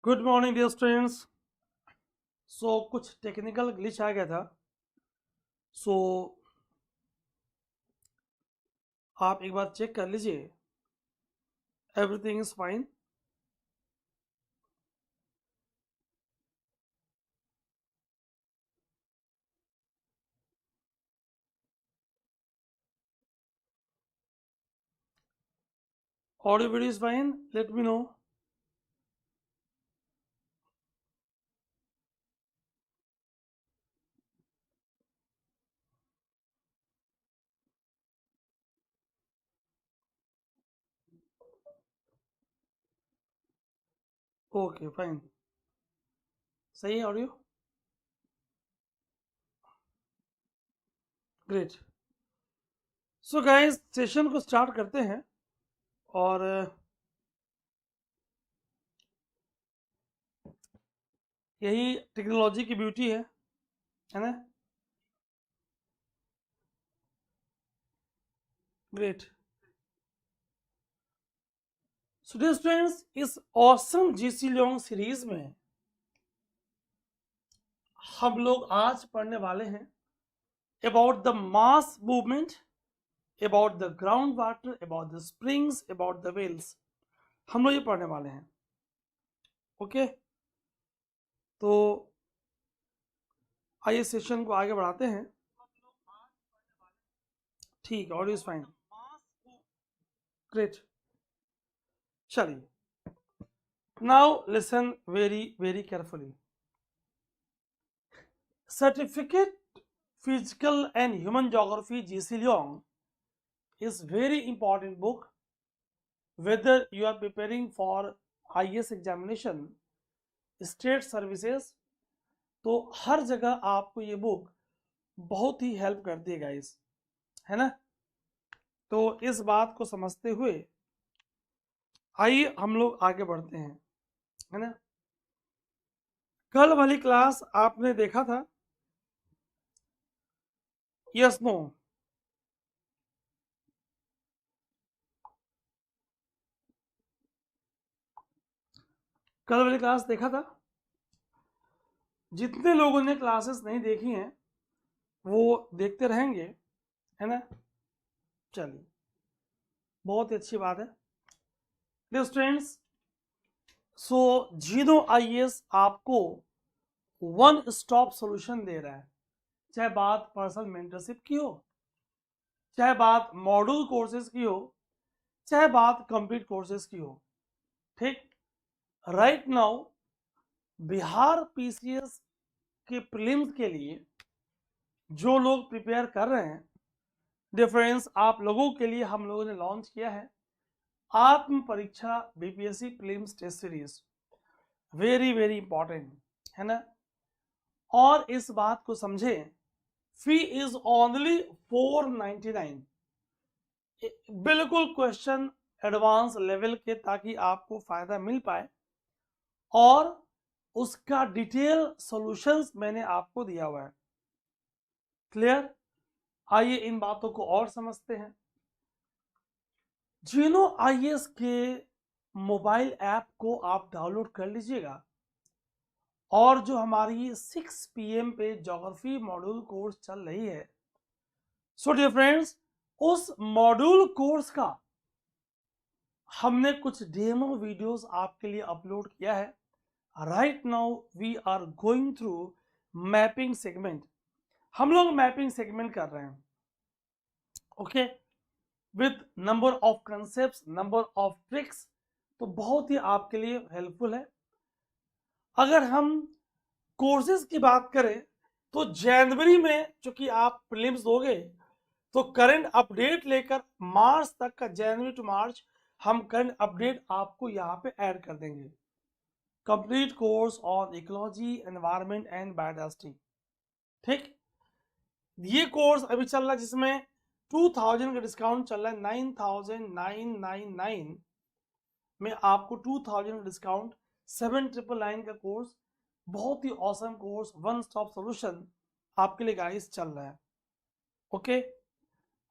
Good morning dear students. कुछ technical glitch आ गया था। सो आप एक बार चेक कर लीजिए, everything is fine. Audio video is fine, let me know. Okay fine, सही है audio, great. So guys, session को स्टार्ट करते हैं। और यही टेक्नोलॉजी की ब्यूटी है ना। ग्रेट। सो डियर स्टूडेंट्स, इस ऑसम जीसी लॉन्ग सीरीज में हम लोग आज पढ़ने वाले हैं about the mass movement, about the groundwater, about the springs, about the wells। हम लोग ये पढ़ने वाले हैं। ओके, तो आइए सेशन को आगे बढ़ाते हैं। ठीक है, ऑडियो इज फाइन, ग्रेट। चलिए, now listen very very carefully. Certificate physical and human geography GC Leong is very important book whether you are preparing for IAS examination, state services। तो हर जगह आपको ये बुक बहुत ही हेल्प करती है guys, है ना। तो इस बात को समझते हुए आइए हम लोग आगे बढ़ते हैं, है ना। कल वाली क्लास आपने देखा था, यस नो? कल वाली क्लास देखा था? जितने लोगों ने क्लासेस नहीं देखी हैं वो देखते रहेंगे, है ना। चलिए, बहुत ही अच्छी बात है स्टूडेंट्स। सो जीनो आईएएस आपको वन स्टॉप सॉल्यूशन दे रहा है, चाहे बात पर्सनल मेंटरशिप की हो, चाहे बात मॉड्यूल कोर्सेज की हो, चाहे बात कंप्लीट कोर्सेज की हो। ठीक, राइट नाउ बिहार पीसीएस के प्रीलिम्स के लिए जो लोग प्रिपेयर कर रहे हैं, डिफरेंस आप लोगों के लिए हम लोगों ने लॉन्च किया है आत्म परीक्षा BPSC prelims test series. Very very important, है ना। और इस बात को समझें, फी इज ओनली 499, बिल्कुल क्वेश्चन एडवांस लेवल के, ताकि आपको फायदा मिल पाए। और उसका डिटेल सॉल्यूशंस मैंने आपको दिया हुआ है। क्लियर? आइए इन बातों को और समझते हैं। जीनो आईएएस के मोबाइल ऐप को आप डाउनलोड कर लीजिएगा, और जो हमारी 6 PM पे ज्योग्राफी मॉड्यूल कोर्स चल रही है, सो डियर फ्रेंड्स, उस मॉड्यूल कोर्स का हमने कुछ डेमो वीडियोस आपके लिए अपलोड किया है। Right now we are going through mapping segment. हम लोग मैपिंग सेगमेंट कर रहे हैं, okay, with number of concept, number of tricks. तो बहुत ही आपके लिए हेल्पफुल है। अगर हम कोर्सेज की बात करें तो जनवरी में चूंकि आप प्रीलिम्स दोगे, तो करंट अपडेट लेकर मार्च तक का, जनवरी टू मार्च, हम करंट अपडेट आपको यहाँ पे ऐड कर देंगे। Complete course on ecology, environment and biodiversity. ठीक, ये कोर्स अभी चल रहा है जिसमें 2000 का डिस्काउंट चल रहा है। 9999 में आपको 2000 का डिस्काउंट, 7999 का कोर्स, बहुत ही awesome course, one stop solution आपके लिए गाइस चल रहा है। ओके,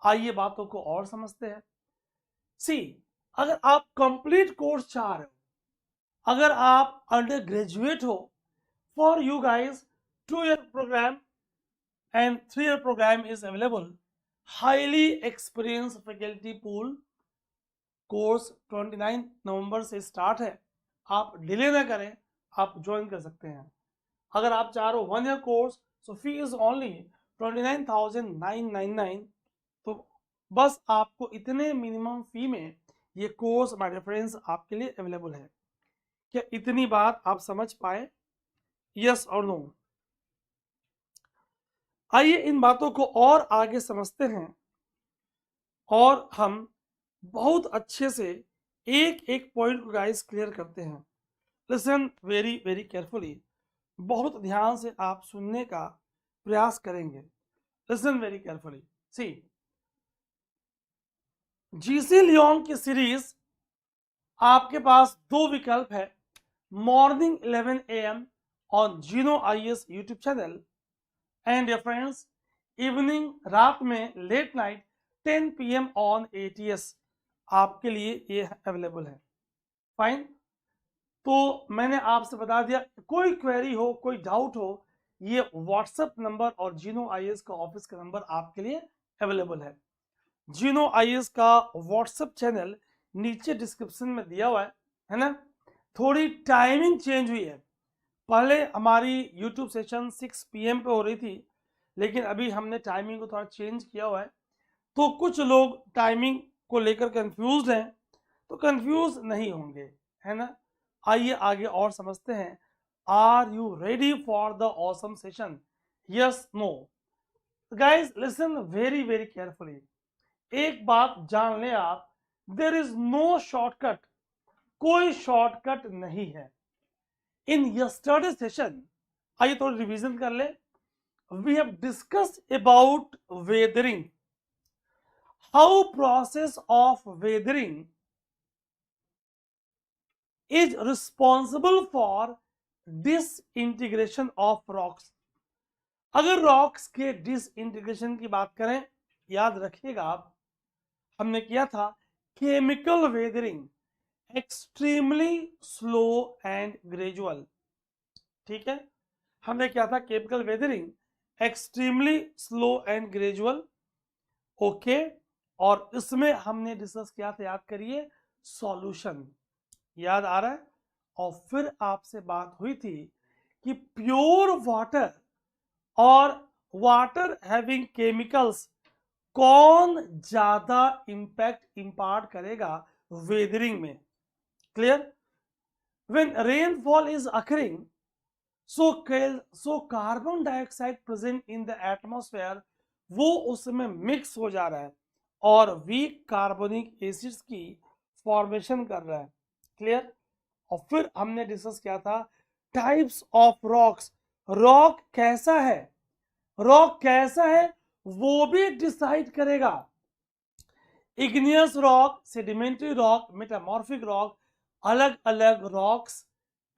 आइए बातों को और समझते हैं। सी, अगर आप कंप्लीट कोर्स चाह रहे हो, अगर आप अंडर ग्रेजुएट हो, for you guys 2 year program and 3 year program is available. Highly experienced faculty pool. Course 29 नवंबर से स्टार्ट है, आप डिले ना करें, आप ज्वाइन कर सकते हैं। अगर आप चाह रहे हो 1 year course, so fee is only 29,999। तो बस आपको इतने मिनिमम फी में ये कोर्स माय फ्रेंड्स आपके लिए अवेलेबल है। क्या इतनी बात आप समझ पाए? यस और नो? आइए इन बातों को और आगे समझते हैं और हम बहुत अच्छे से एक एक पॉइंट को गाइस क्लियर करते हैं। लिसन वेरी वेरी केयरफुली, बहुत ध्यान से आप सुनने का प्रयास करेंगे। Listen very carefully. सी, जीसी लियोन की सीरीज आपके पास 2 विकल्प है, मॉर्निंग 11 AM ऑन जीनो IAS YouTube channel and dear friends evening, रात में late night 10 PM on ATS आपके लिए ये अवेलेबल है। फाइन, तो मैंने आपसे बता दिया, कोई क्वेरी हो, कोई डाउट हो, ये व्हाट्सएप नंबर और जीनो IAS का ऑफिस का नंबर आपके लिए अवेलेबल है। जीनो IAS का व्हाट्सएप चैनल नीचे डिस्क्रिप्शन में दिया हुआ है ना। थोड़ी टाइमिंग चेंज हुई है, पहले हमारी यूट्यूब सेशन 6 PM पे हो रही थी, लेकिन अभी हमने टाइमिंग को थोड़ा चेंज किया हुआ है। तो कुछ लोग टाइमिंग को लेकर कंफ्यूज हैं, तो कंफ्यूज नहीं होंगे, है ना। आइए आगे और समझते हैं। Are you ready for the awesome session? Yes no? Guys listen very very carefully, एक बात जान लें आप, देयर इज नो शॉर्टकट, कोई शॉर्टकट नहीं है। इन यस्टरडे सेशन, आइए थोड़ी रिवीजन कर ले। We have discussed about weathering, how process of weathering is responsible for disintegration of rocks। अगर रॉक्स के डिसइंटीग्रेशन की बात करें, याद रखिएगा आप, हमने किया था chemical weathering, extremely slow and gradual. ठीक है, हमने किया था chemical weathering, extremely slow and gradual. Okay, और इसमें हमने डिस्कस किया था, याद करिए, सॉल्यूशन। याद आ रहा है? और फिर आपसे बात हुई थी कि प्योर वाटर और वाटर हैविंग केमिकल्स कौन ज्यादा इंपैक्ट इंपार्ट करेगा वेदरिंग में। Clear? When rainfall is occurring, so carbon dioxide present in the atmosphere, वो उसमें मिक्स हो जा रहा है और वीक कार्बोनिक एसिड्स की फॉर्मेशन कर रहा है। क्लियर? और फिर हमने डिस्कस किया था टाइप्स ऑफ रॉक्स, रॉक कैसा है, रॉक कैसा है वो भी डिसाइड करेगा। Igneous rock, sedimentary rock, metamorphic rock, अलग अलग रॉक्स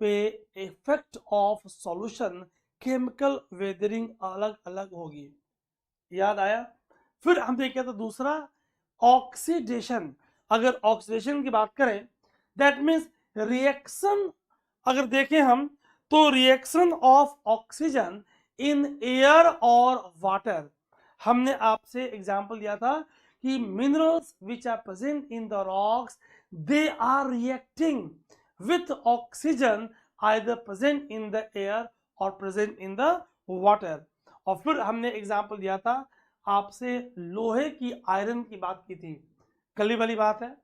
पे effect of solution, chemical weathering अलग अलग होगी। याद आया? फिर हमने किया था दूसरा ऑक्सीडेशन। अगर ऑक्सीडेशन की बात करें, दैट मीन्स रिएक्शन, अगर देखें हम तो reaction of oxygen in air और वाटर। हमने आपसे एग्जांपल दिया था कि minerals which are present in the rocks, they are reacting with oxygen either present in the air और प्रेजेंट इन द वाटर। और फिर हमने एग्जांपल दिया था आपसे, लोहे की आयरन की बात की थी। कल वाली बात है,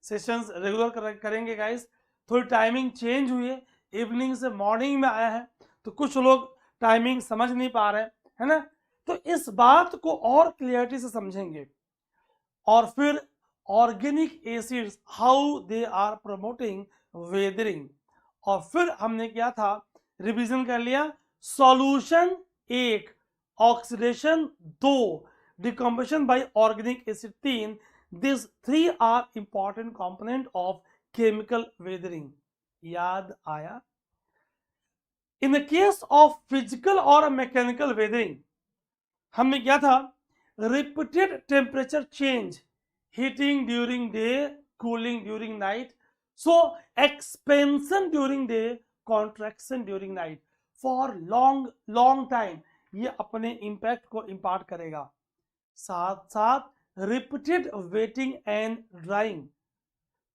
सेशंस रेगुलर करेंगे गाइस। थोड़ी टाइमिंग चेंज हुई है, इवनिंग से मॉर्निंग में आया है, तो कुछ लोग टाइमिंग समझ नहीं पा रहे, है ना। तो इस बात को और क्लियरिटी से समझेंगे। और फिर organic acids, how they are promoting weathering. और फिर हमने किया था, रिवीजन कर लिया, solution 1, oxidation 2, decomposition by organic acid 3। These 3 are important component of chemical weathering। याद आया? In the case of physical or mechanical weathering, हमने क्या था, repeated temperature change, heating during day, cooling during night, so expansion during day, contraction during night, for long long time ये अपने impact को impart करेगा। साथ साथ रिपीटेड वेटिंग एंड ड्राइंग,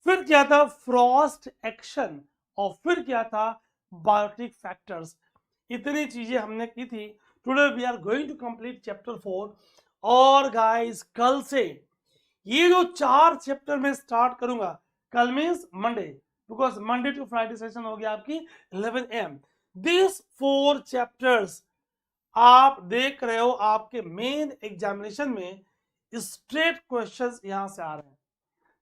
फिर क्या था फ्रॉस्ट एक्शन, और फिर क्या था बायोटिक फैक्टर्स। इतनी चीजें हमने की थी। Today we are going to complete chapter 4। और गाइस कल से ये जो 4 चैप्टर में स्टार्ट करूंगा, कल means Monday, because Monday to Friday session हो गया आपकी 11 AM। दिस 4 चैप्टर्स आप देख रहे हो आपके मेन एग्जामिनेशन में स्ट्रेट क्वेश्चंस यहां से आ रहे हैं।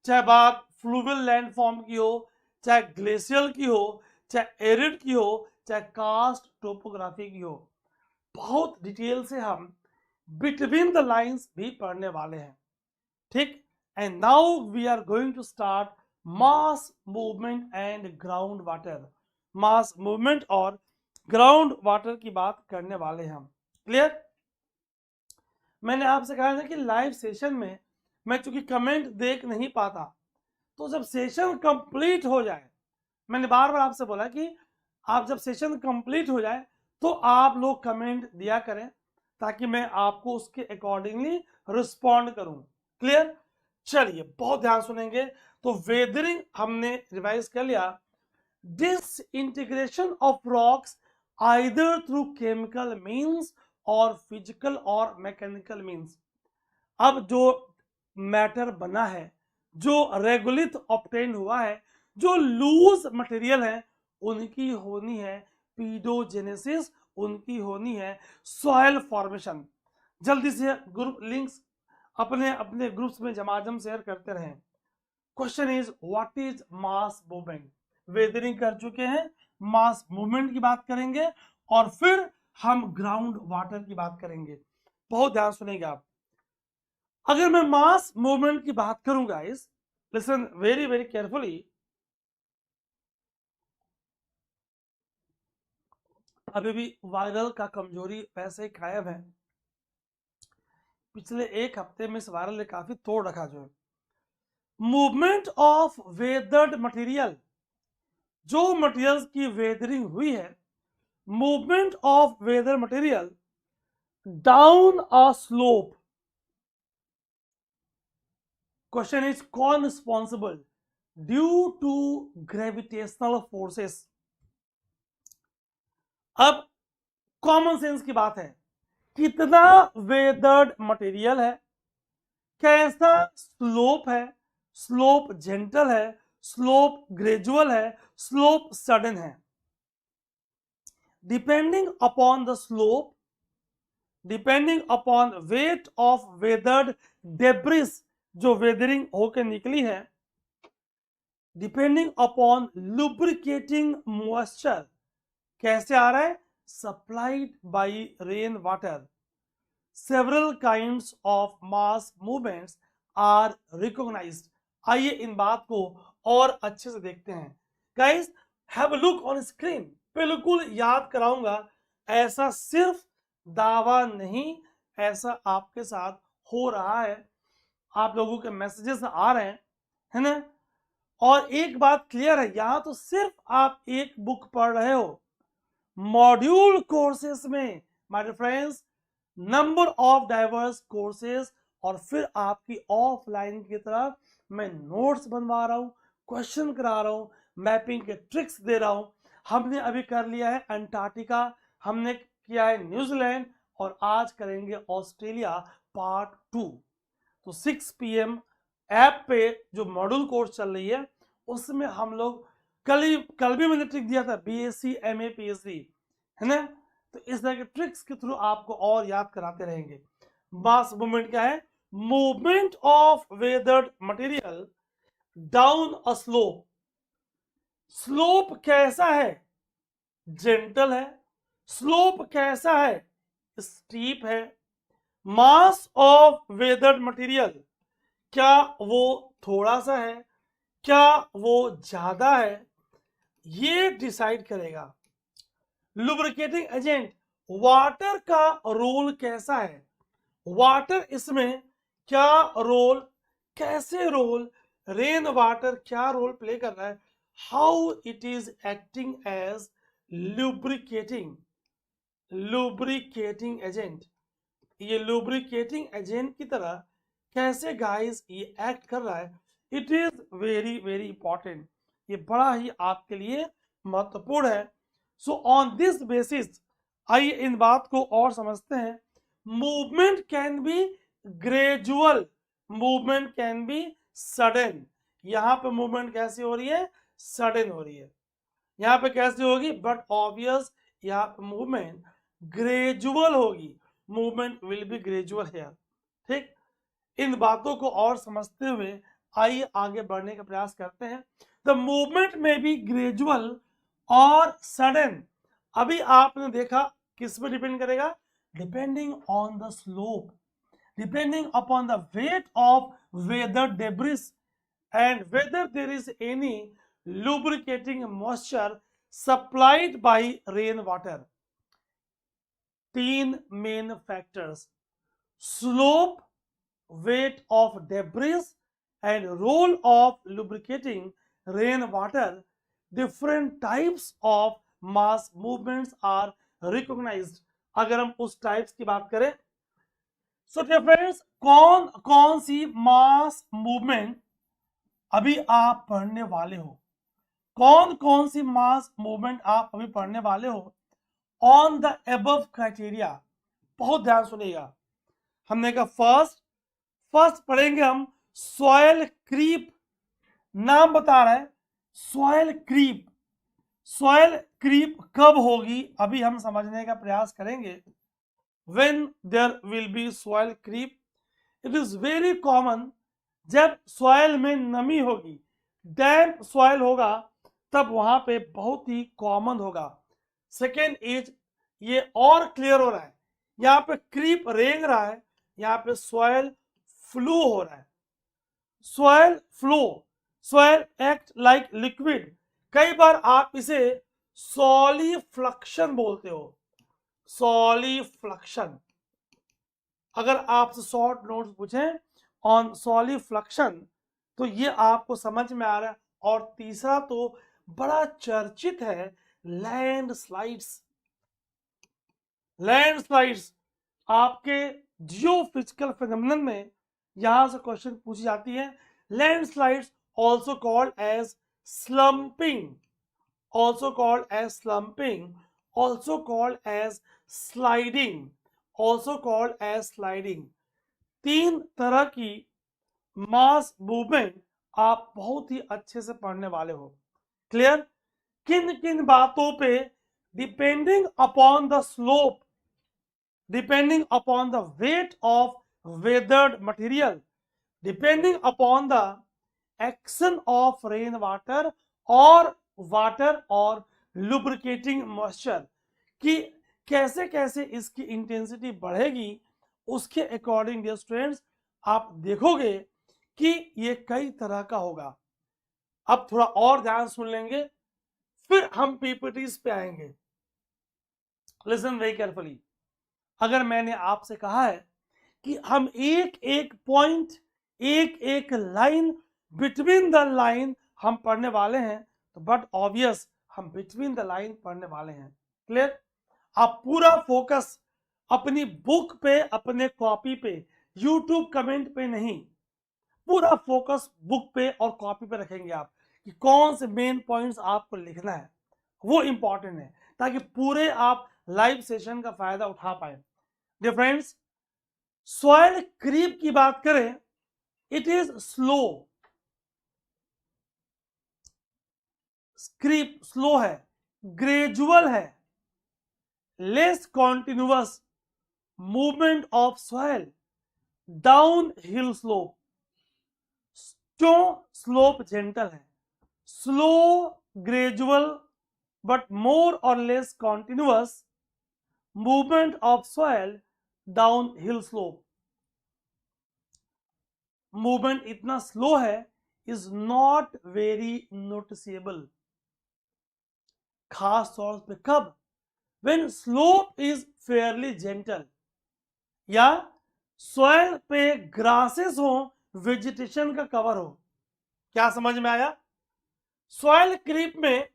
चाहे बात फ्लूवियल लैंडफॉर्म की हो, चाहे ग्लेशियल की हो, चाहे एरिड की हो, चाहे कास्ट टोपोग्राफी की हो, बहुत डिटेल से हम बिटवीन द लाइंस भी पढ़ने वाले हैं। ठीक, and now we are going to start mass movement and ground water. Mass movement और ग्राउंड वाटर की बात करने वाले हैं हम। क्लियर? मैंने आपसे कहा था कि लाइव सेशन में मैं चूंकि कमेंट देख नहीं पाता, तो जब सेशन कंप्लीट हो जाए, मैंने बार बार आपसे बोला कि आप जब सेशन कंप्लीट हो जाए तो आप लोग कमेंट दिया करें, ताकि मैं आपको उसके अकॉर्डिंगली रिस्पॉन्ड करूं। क्लियर? चलिए बहुत ध्यान सुनेंगे। तो वेदरिंग हमने रिवाइज कर लिया। Disintegration of rocks either through chemical means और फिजिकल और मैकेनिकल मींस। अब जो मैटर बना है, जो रेगुलित ऑब्टेन हुआ है, जो लूज मटेरियल है, उनकी होनी है पीडोजेनेसिस, उनकी होनी है सॉइल फॉर्मेशन। जल्दी से ग्रुप लिंक्स अपने अपने ग्रुप्स में जमाजम शेयर करते रहें। Question is what is mass movement. Weathering कर चुके हैं, मास मूवमेंट की बात करेंगे, और फिर हम ग्राउंड वाटर की बात करेंगे। बहुत ध्यान सुनेंगे आप। अगर मैं मास मूवमेंट की बात करूं guys, listen very very carefully. अभी भी वायरल का कमजोरी वैसे ही कायम है। पिछले एक हफ्ते में इस वायरल ने काफी तोड़ रखा जो है। मूवमेंट ऑफ वेदर्ड मटेरियल, जो मटेरियल्स की वेदरिंग हुई है, movement of weather material down a slope. Question is कौन responsible due to gravitational forces. अब कॉमन सेंस की बात है, कितना वेदर्ड मटेरियल है, कैसा स्लोप है, स्लोप जेंटल है, स्लोप ग्रेजुअल है, स्लोप सडन है। Depending upon the slope, depending upon weight of weathered debris, जो वेदरिंग होकर निकली है, डिपेंडिंग अपॉन लुब्रिकेटिंग मॉइस्चर, कैसे आ रहा है, supplied by rain water, several kinds of mass movements are recognized। आइए इन बात को और अच्छे से देखते हैं। Guys, have a look on screen। बिल्कुल याद कराऊंगा, ऐसा सिर्फ दावा नहीं, ऐसा आपके साथ हो रहा है। आप लोगों के मैसेजेस आ रहे हैं, है ना? और एक बात क्लियर है, यहां तो सिर्फ आप एक बुक पढ़ रहे हो। मॉड्यूल कोर्सेस में my friends number of diverse courses, और फिर आपकी ऑफलाइन की तरफ मैं नोट्स बनवा रहा हूं, क्वेश्चन करा रहा हूं, मैपिंग के ट्रिक्स दे रहा हूं। हमने अभी कर लिया है अंटार्कटिका, हमने किया है न्यूजीलैंड, और आज करेंगे ऑस्ट्रेलिया पार्ट 2। तो 6 PM ऐप पे जो मॉड्यूल कोर्स चल रही है, उसमें हम लोग कल भी मैंने ट्रिक दिया था, BSc MA PhD, है ना? तो इस तरह के ट्रिक्स के थ्रू आपको और याद कराते रहेंगे। मास मूवमेंट क्या है? Movement of weathered material down a slope. Slope कैसा है? जेंटल है। स्लोप कैसा है? स्टीप है। मास ऑफ वेदर्ड मटेरियल, क्या वो थोड़ा सा है, क्या वो ज्यादा है, ये डिसाइड करेगा। लुब्रिकेटिंग एजेंट, वाटर का रोल कैसा है, वाटर इसमें क्या रोल, कैसे रोल, रेन वाटर क्या रोल प्ले कर रहा है, how it is acting as lubricating agent. ये लुब्रिकेटिंग एजेंट की तरह कैसे गाइस ये एक्ट कर रहा है, it is very very important. ये बड़ा ही आपके लिए महत्वपूर्ण है। सो ऑन दिस बेसिस आइए इन बात को और समझते हैं। Movement can be gradual, movement can be sudden. यहाँ पे मूवमेंट कैसी हो रही है, सडन हो रही है। यहाँ पे कैसी होगी, बट ऑब्वियस यहाँ पे मूवमेंट ग्रेजुअल होगी, movement will be gradual here. ठीक, इन बातों को और समझते हुए आइए आगे बढ़ने का प्रयास करते हैं। The movement may be gradual और सडन। अभी आपने देखा किस पे डिपेंड करेगा, depending on the slope, depending upon the weight of weather debris and whether there is any lubricating moisture supplied by rainwater. तीन main factors: slope, weight of debris and role of lubricating rainwater. Different types of mass movements are recognized. अगर हम उस types की बात करें, so friends कौन कौन सी mass movement अभी आप पढ़ने वाले हो, कौन कौन सी मास मूवमेंट आप अभी पढ़ने वाले हो ऑन द एबव क्राइटेरिया। बहुत ध्यान सुनिएगा। हमने कहा फर्स्ट पढ़ेंगे हम सॉयल क्रीप। नाम बता रहा है सॉयल क्रीप। सॉयल क्रीप कब होगी अभी हम समझने का प्रयास करेंगे। When there will be soil creep, it is very common जब सॉइल में नमी होगी, डैम्प सॉइल होगा, तब वहां पे बहुत ही कॉमन होगा। सेकेंड इज, ये और क्लियर हो रहा है, यहाँ पे क्रीप रेंग रहा है, यहाँ पे सॉइल फ्लो हो रहा है। Soil flow, soil act like liquid. कई बार आप इसे सॉलिफ्लक्शन बोलते हो, सॉलिफ्लक्शन। अगर आपसे शॉर्ट नोट्स पूछें ऑन सॉलिफ्लक्शन तो ये आपको समझ में आ रहा है। और तीसरा तो बड़ा चर्चित है, लैंडस्लाइड्स। लैंडस्लाइड्स आपके जियोफिजिकल फिनोमेनन में यहां से क्वेश्चन पूछी जाती है। Landslides also called as slumping, also called as slumping, also called as sliding, also called as sliding. तीन तरह की मास मूवमेंट आप बहुत ही अच्छे से पढ़ने वाले हो। क्लियर? किन किन बातों पे, depending upon the slope, depending upon the weight of weathered material, depending upon the action of rain water और लुब्रिकेटिंग मॉइस्चर कि कैसे कैसे इसकी इंटेंसिटी बढ़ेगी, उसके अकॉर्डिंग डियर स्टूडेंट्स आप देखोगे कि ये कई तरह का होगा। अब थोड़ा और ध्यान सुन लेंगे, फिर हम पीपीटीज पे आएंगे। Listen very carefully. अगर मैंने आपसे कहा है कि हम एक एक पॉइंट, एक एक लाइन, बिटवीन द लाइन हम पढ़ने वाले हैं, तो बट ऑब्वियस हम बिटवीन द लाइन पढ़ने वाले हैं। क्लियर? आप पूरा फोकस अपनी बुक पे, अपने कॉपी पे, यूट्यूब कमेंट पे नहीं, पूरा फोकस बुक पे और कॉपी पे रखेंगे आप कि कौन से मेन पॉइंट्स आपको लिखना है, वो इंपॉर्टेंट है, ताकि पूरे आप लाइव सेशन का फायदा उठा पाए। डियर फ्रेंड्स, सॉइल क्रीप की बात करें, it is slow, creep slow है, ग्रेजुअल है, less continuous movement of soil, down hill slope. Slope gentle है, स्लो, ग्रेजुअल बट मोर और less continuous movement of soil down hill slope. Movement इतना slow है, is not very noticeable. खास तौर पे कब? When slope is fairly gentle, या soil पे ग्रासेस हो, वेजिटेशन का कवर हो। क्या समझ में आया? सॉइल क्रीप में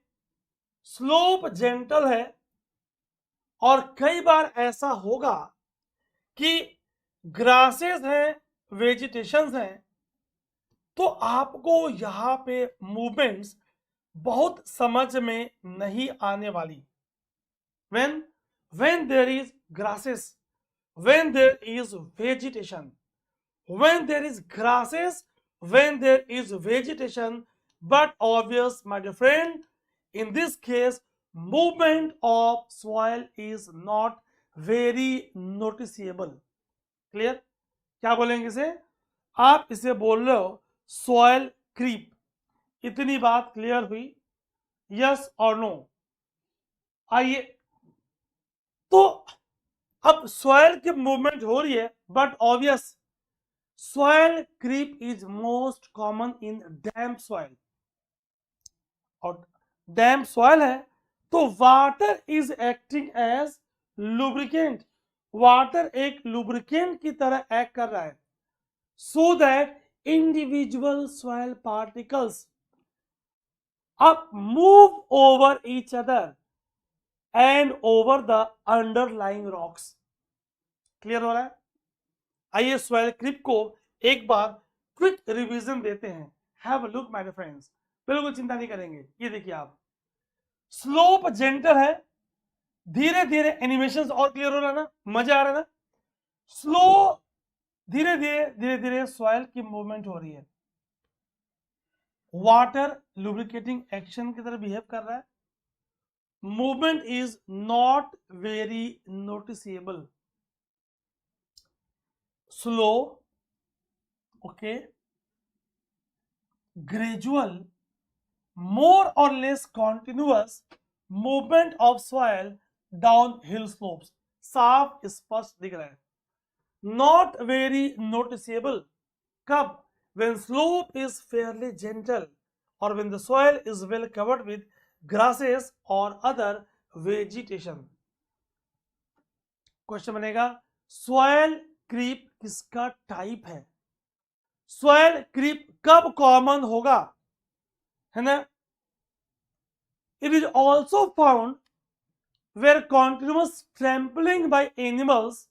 स्लोप जेंटल है और कई बार ऐसा होगा कि ग्रासेस हैं, वेजिटेशंस हैं, तो आपको यहाँ पे मूवमेंट्स बहुत समझ में नहीं आने वाली। when there is grasses, when there is vegetation, when there is grasses, when there is vegetation, but obvious, my dear friend, in this case movement of soil is not very noticeable. Clear? क्या बोलेंगे इसे? आप इसे बोल रहे हो soil creep. इतनी बात क्लियर हुई? यस और नो? आइए, तो अब सॉइल की मूवमेंट हो रही है, but obvious soil creep is most common in damp soil. और डैम्प सॉइल है तो water is acting as lubricant, water एक लुब्रिकेंट की तरह एक्ट कर रहा है, so that individual soil particles अब move over each other and over the underlying rocks. Clear हो रहा है? आइए सॉइल क्रीप को एक बार क्विक रिवीजन देते हैं। Have a look my dear friends, बिल्कुल चिंता नहीं करेंगे। ये देखिए आप, स्लोप जेंटल है, धीरे धीरे एनिमेशन और क्लियर हो रहा है ना, मजा आ रहा है ना। स्लो, धीरे धीरे सॉइल की मूवमेंट हो रही है, वाटर लुब्रिकेटिंग एक्शन की तरह बिहेव कर रहा है, movement is not very noticeable, slow, okay, gradual, more or less continuous movement of soil down hill slopes। साफ स्पष्ट दिख रहा है। Not very noticeable, कब? When slope is fairly gentle or when the soil is well covered with grasses or other vegetation। Question बनेगा, soil creep किसका type है? Soil creep कब कॉमन होगा, है ना? It is also found where continuous trampling by animals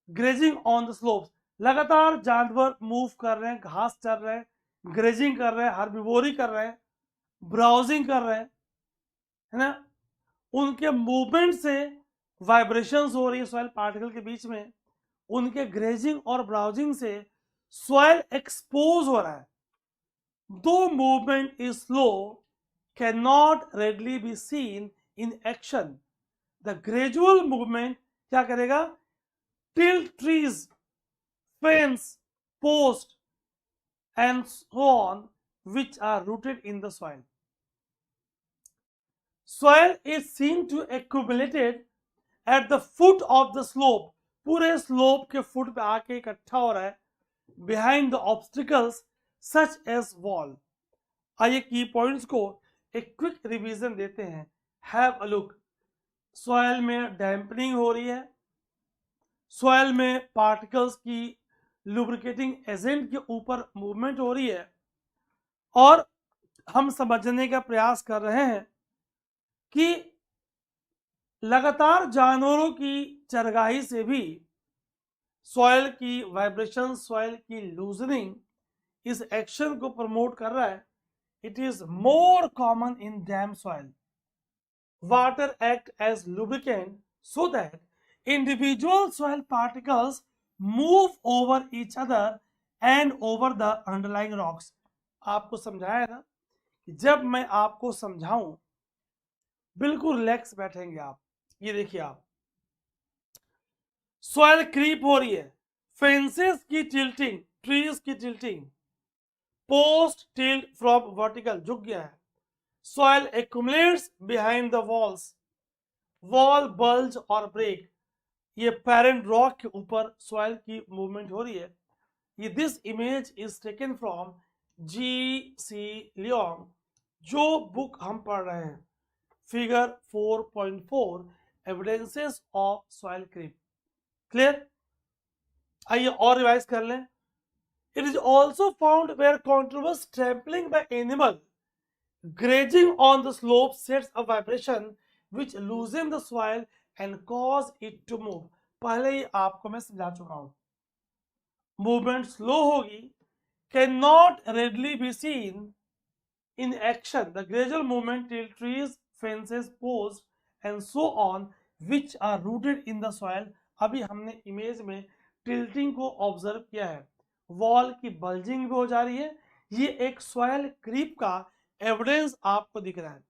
grazing on the slopes। लगातार जानवर move कर रहे हैं, घास चर रहे हैं, ग्रेजिंग कर रहे हैं, हर्बिवोरी कर रहे हैं, ब्राउजिंग कर रहे हैं, है ना? उनके मूवमेंट से वाइब्रेशंस हो रही है सॉइल पार्टिकल के बीच में, उनके ग्रेजिंग और ब्राउजिंग से सॉइल एक्सपोज हो रहा है। दो movement is slow, cannot readily be seen in action। The gradual movement क्या करेगा? Till trees, fence, post and so on which are rooted in the soil। Soil is seen to accumulated at the foot of the slope। पूरे slope के foot पे आके इकट्ठा हो रहा है, behind the obstacles such as wall। आइए की पॉइंट्स को एक क्विक रिवीजन देते हैं। हैव अ लुक, सॉइल में डैम्पनिंग हो रही है, सॉइल में पार्टिकल्स की लुब्रिकेटिंग एजेंट के ऊपर मूवमेंट हो रही है, और हम समझने का प्रयास कर रहे हैं कि लगातार जानवरों की चरगाही से भी सॉइल की वाइब्रेशन, सॉइल की लूजनिंग इस एक्शन को प्रमोट कर रहा है। It is more common in damp soil। Water act as lubricant so that individual soil particles move over each other and over the underlying rocks। आपको समझाया ना कि जब मैं आपको समझाऊं बिल्कुल रिलैक्स बैठेंगे आप। ये देखिए आप, सॉइल क्रीप हो रही है, फेंसेस की टिल्टिंग, ट्रीज की tilting, post tilt from vertical, झुक गया है, soil accumulates behind the walls, wall bulge और break। ये पेरेंट रॉक के ऊपर सॉइल की मूवमेंट हो रही है। ये this image is taken from G C. Leong, जो बुक हम पढ़ रहे हैं, figure 4.4 evidences of soil creep. Clear? आइए और रिवाइज कर लें। It is also found where continuous trampling by animal Grazing on the slope sets a vibration which loosen the soil and cause it to move. पहले ही आपको मैं समझा चुका हूं, मूवमेंट स्लो होगी, can not readily be seen in action. The gradual movement till trees, fences, posts and so on which are rooted in the soil. अभी हमने image में टिल्टिंग को ऑब्जर्व किया है, वॉल की बल्जिंग भी हो जा रही है, ये एक सॉयल क्रीप का एविडेंस आपको दिख रहा है.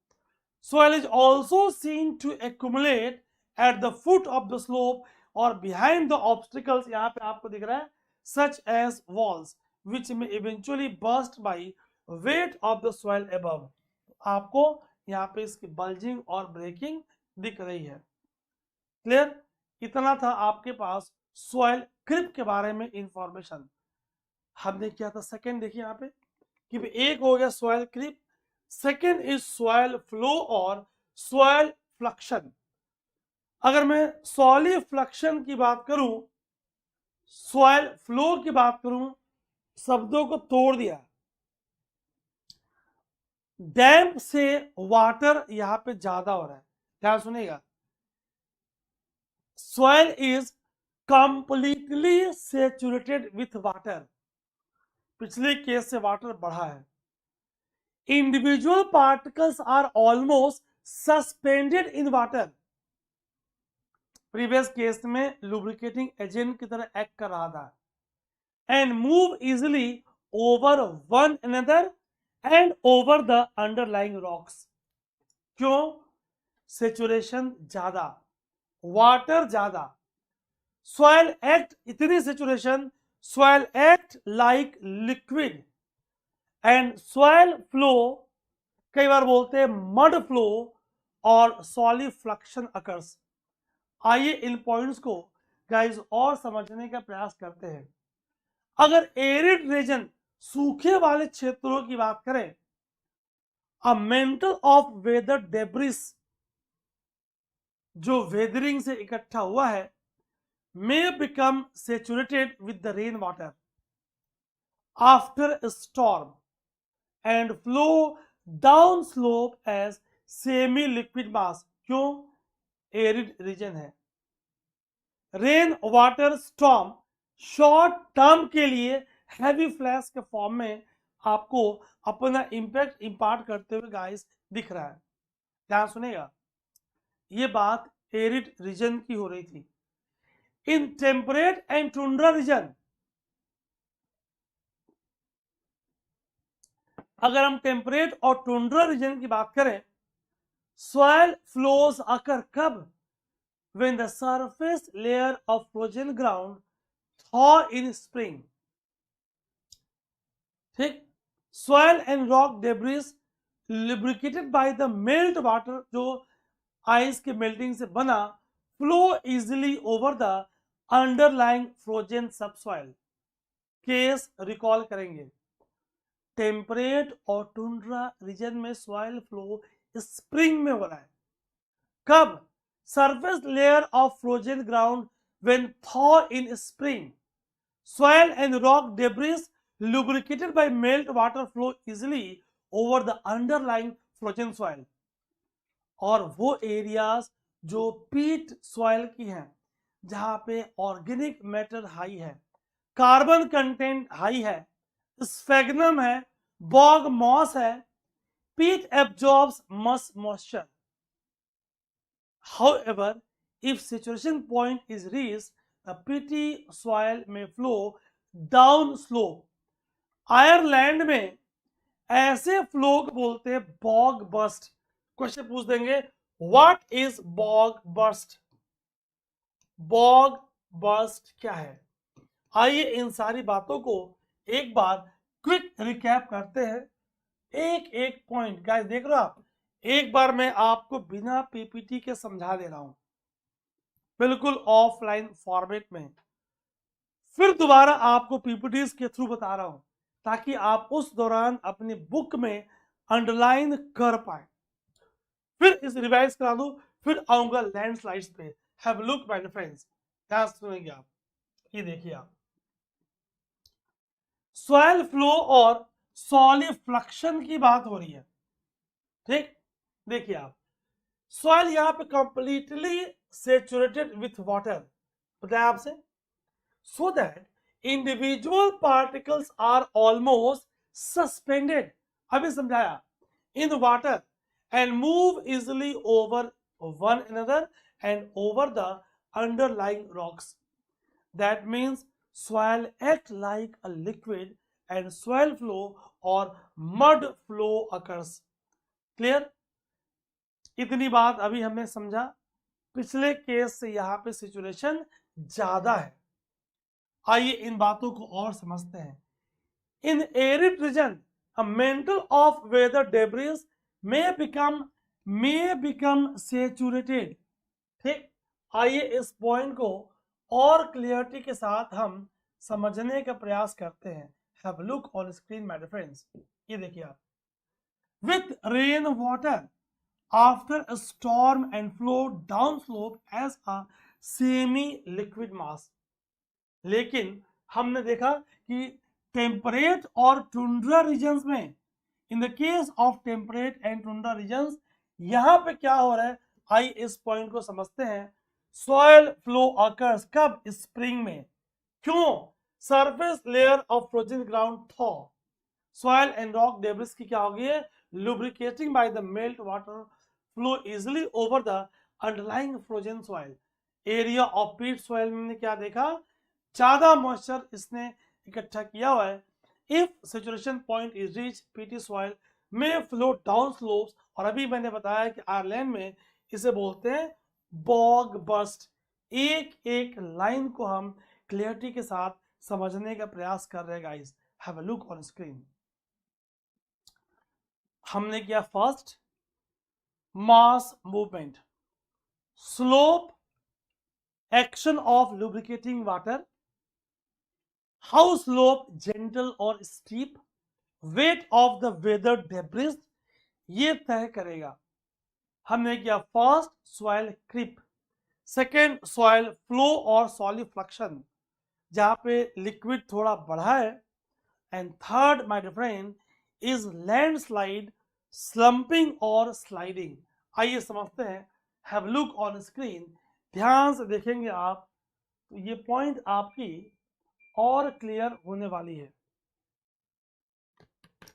Soil is also seen to accumulate at the foot of the slope or behind the obstacles. यहाँ पे आपको दिख रहा है such as walls which may eventually burst by weight of the soil above. आपको यहाँ पे इसकी बल्जिंग और ब्रेकिंग दिख रही है. क्लियर? इतना था आपके पास सॉइल क्रिप के बारे में इंफॉर्मेशन. हमने किया था सेकेंड, देखिए यहाँ पे कि एक हो गया soil creep, second is soil flow और सॉइल फ्लक्शन. अगर मैं सॉइल फ्लक्शन की बात करूं, सॉइल फ्लो की बात करूं, शब्दों को तोड़ दिया. डैम्प से वाटर यहां पे ज्यादा हो रहा है, ध्यान सुनिएगा. Soil is completely saturated with water. पिछले केस से वाटर बढ़ा है. Individual particles are almost suspended in water. Previous case में लुब्रिकेटिंग एजेंट की तरह एक्ट कर रहा था. And move easily over one another and over the underlying rocks. क्यों? सेचुरेशन ज्यादा, वाटर ज्यादा. Soil act, इतनी saturation, soil act like liquid. And soil flow, कई बार बोलते हैं मड फ्लो और सॉलिड फ्लक्शन अकर्स. आइए इन पॉइंट्स को गाइस और समझने का प्रयास करते हैं. अगर एरिड रीजन, सूखे वाले क्षेत्रों की बात करें, a mantle of weather debris, जो वेदरिंग से इकट्ठा हुआ है, may become saturated with the rain water after a storm and flow down slope as semi liquid mass. क्यों? एरिड रीजन है. Rain water storm short term के लिए heavy flash के फॉर्म में आपको अपना इंपैक्ट इंपार्ट करते हुए गाइस दिख रहा है. ध्यान सुनेगा, ये बात एरिड रीजन की हो रही थी. In temperate and tundra region, अगर हम टेम्परेट और टुंड्रा रीजन की बात करें, soil flows occur कब? When the surface layer of frozen ground thaw in spring. ठीक? Soil and rock debris lubricated by the melt water, जो आइस के मेल्टिंग से बना, flow easily over the underlying frozen subsoil. Case recall करेंगे, temperate और tundra region में soil flow spring में हो रहा है. कब? surface layer of frozen ground when thaw in spring. Soil and rock debris lubricated by melt water flow easily over the underlying frozen soil. और वो एरियाज जो पीट सॉइल की हैं, जहां पे ऑर्गेनिक मैटर हाई है, कार्बन कंटेंट हाई है, स्फेगनम है, बॉग मॉस है, peat absorbs much moisture. However, if saturation point is reached, the peaty soil may flow down slope. Ireland में ऐसे फ्लो को बोलते हैं बॉग बर्स्ट. क्वेश्चन पूछ देंगे, what is bog burst? Bog burst क्या है? आइए इन सारी बातों को एक बार क्विक रिकैप करते हैं. एक एक पॉइंट गाइस देख रहे हो आप, एक बार मैं आपको बिना पीपीटी के समझा दे रहा हूं, बिल्कुल ऑफलाइन फॉर्मेट में. फिर दोबारा आपको पीपीटीज के थ्रू बता रहा हूं ताकि आप उस दौरान अपनी बुक में अंडरलाइन कर पाए. फिर इस रिवाइज करा दूं, फिर आऊंगा लैंडस्लाइड्स पे. हैव लुक माय फ्रेंड्स, ध्यान सुनेंगे आप. ये देखिए आप, सॉइल फ्लो और सॉलिड फ्लक्शन की बात हो रही है. ठीक, देखिए आप, सॉइल यहाँ पे कंप्लीटली सेचुरेटेड विथ वाटर, बताया आपसे, so that individual particles are almost suspended, अभी समझाया, in water and move easily over one another and over the underlying rocks. That means soil act like a liquid and soil flow or mud flow occurs. Clear? इतनी बात अभी हमने समझा। पिछले case से यहाँ पे सिचुएशन ज्यादा है, आइए इन बातों को और समझते हैं। इन arid region a mantle of weather debris may become saturated। ठीक, आइए इस पॉइंट को और क्लियरिटी के साथ हम समझने का प्रयास करते हैं। Have look on screen my friends, ये देखिए आप, with rain water after a storm and flow down slope as a semi liquid mass. लेकिन हमने देखा कि टेम्परेट और टुंड्रा रीजन्स में, in the case of temperate and tundra regions, यहां पे क्या हो रहा है, आइए इस पॉइंट को समझते हैं। सॉइल फ्लो अकर्स कब, स्प्रिंग में। क्यों? Surface layer of frozen ground thaw, soil and rock debris की क्या होगी, lubricating by the melt water flow easily over the underlying frozen soil. Area of पीट सॉइल में क्या देखा, ज्यादा मॉइस्चर इसने इकट्ठा किया हुआ है। If saturation point is reach, PT soil में फ्लो डाउन स्लोप्स, और अभी मैंने बताया कि आयरलैंड में इसे बोलते हैं बॉग बस्ट। एक एक लाइन को हम क्लियरिटी के साथ समझने का प्रयास कर रहे हैं guys. Have a look on screen. हमने किया first, mass movement, slope, action of lubricating water, how slope gentle और steep, weight of the weather debris, ये तय करेगा। हमने किया first soil creep, second soil flow और सॉलिफ्लक्शन, जहां पे लिक्विड थोड़ा बढ़ा है, and third my dear friend is landslide, slumping और स्लाइडिंग। आइए समझते हैं। हैव लुक ऑन स्क्रीन, ध्यान से देखेंगे आप तो ये पॉइंट आपकी और क्लियर होने वाली है।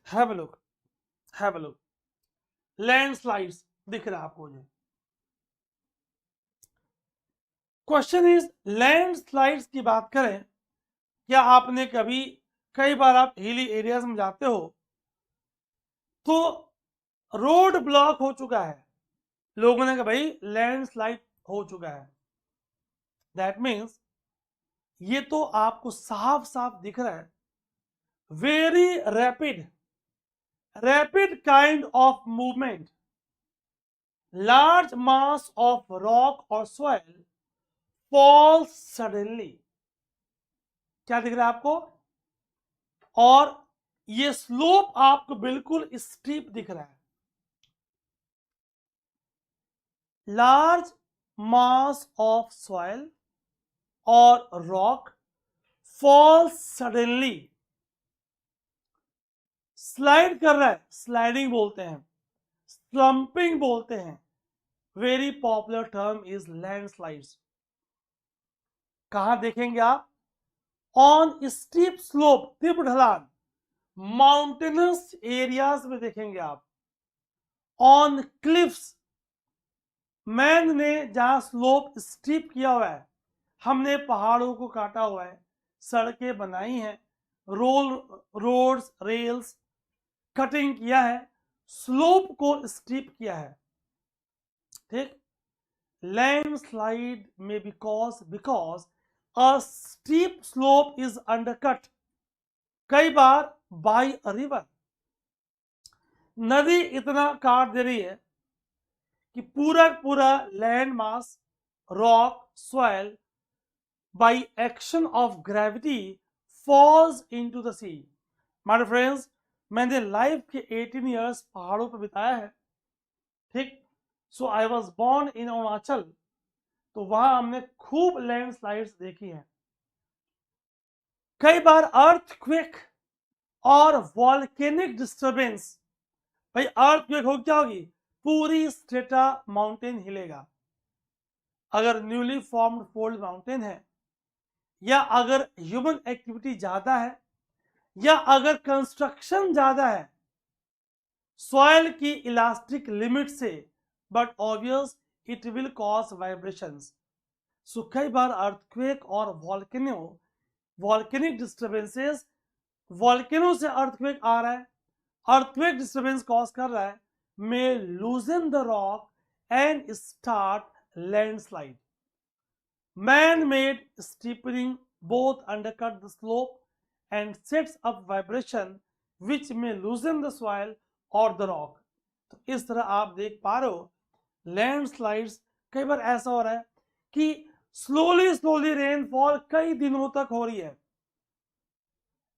Have look, have look, landslides दिख रहा है आपको जो। क्वेश्चन इज, लैंडस्लाइड्स की बात करें, क्या आपने कभी, कई बार आप हिली एरियाज में जाते हो तो रोड ब्लॉक हो चुका है, लोगों ने कहा भाई लैंडस्लाइड हो चुका है। दैट मीन्स ये तो आपको साफ साफ दिख रहा है, very rapid kind of movement, large mass of rock और सॉइल फॉल्स सडनली। क्या दिख रहा है आपको? और ये स्लोप आपको बिल्कुल स्टीप दिख रहा है। लार्ज मास ऑफ सॉइल और रॉक फॉल्स सडनली, स्लाइड कर रहा है, स्लाइडिंग बोलते हैं, स्लंपिंग बोलते हैं। Very popular term is landslides. कहां देखेंगे आप? ऑन स्टीप स्लोप, तीव्र ढलान, माउंटेनस एरियाज में देखेंगे आप। ऑन क्लिफ्स, मैन ने जहां स्लोप स्टीप किया हुआ है, हमने पहाड़ों को काटा हुआ है, सड़कें बनाई हैं, रोड्स रेल्स कटिंग किया है, स्लोप को स्टीप किया है। ठीक, लैंडस्लाइड में because a steep slope is undercut, कई बार बाय अ रिवर। नदी इतना काट दे रही है कि पूरा land mass, rock, soil by action of gravity falls into the sea। My friends, मैंने लाइफ के 18 years पहाड़ों पर बिताया है। ठीक, so I was born in Arunachal, तो वहां हमने खूब लैंडस्लाइड्स देखी हैं। कई बार अर्थक्वेक और वॉल्केनिक डिस्टर्बेंस भाई अर्थक्वेक हो क्या होगी, पूरी स्ट्रेटा माउंटेन हिलेगा। अगर न्यूली फॉर्म्ड फोल्ड माउंटेन है, या अगर ह्यूमन एक्टिविटी ज्यादा है, या अगर कंस्ट्रक्शन ज्यादा है सॉइल की इलास्टिक लिमिट से, but obvious it will cause vibrations. So कई बार अर्थक्वेक और वॉल्केनिक डिस्टर्बेंसेस, वॉल्केनो से अर्थक्वेक आ रहा है, अर्थक्वेक डिस्टर्बेंस कॉज कर रहा है, may loosen the rock and start landslide. Man-made steepening both undercut the slope and sets up vibration which may loosen the soil or the rock. तो इस तरह आप देख पा रहे हो लैंडस्लाइड्स कई बार ऐसा हो रहा है कि स्लोली रेनफॉल कई दिनों तक हो रही है,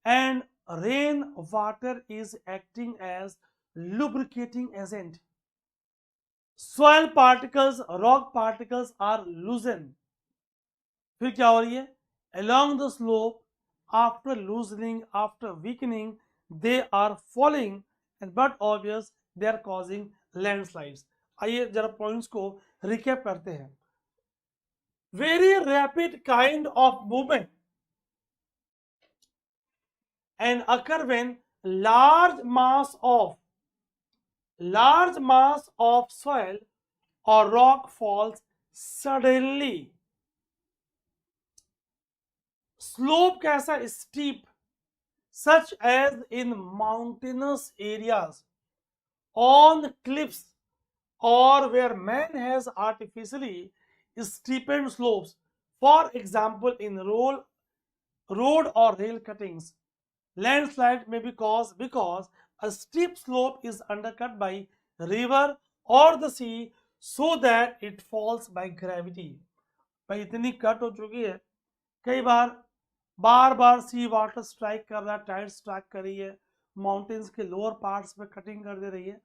and rain water is acting as lubricating agent. Soil particles, rock particles are loosened. फिर क्या हो रही है, along the slope, after loosening, after weakening, they are falling, and but obvious they are causing landslides. आइए जरा points को recap करते हैं. Very rapid kind of movement and occur when large mass of soil or rock falls suddenly. Slope कैसा, steep, such as in mountainous areas, on cliffs, or where man has artificially steepened slopes, for example in road or rail cuttings. Landslide may be caused because a steep slope is undercut by river or the sea so that it falls by gravity. भाई इतनी cut हो चुकी है, कई बार सी water strike कर रहा है, Tide strike कर रही है, माउंटेन्स के लोअर पार्ट्स पे कटिंग कर दे रही है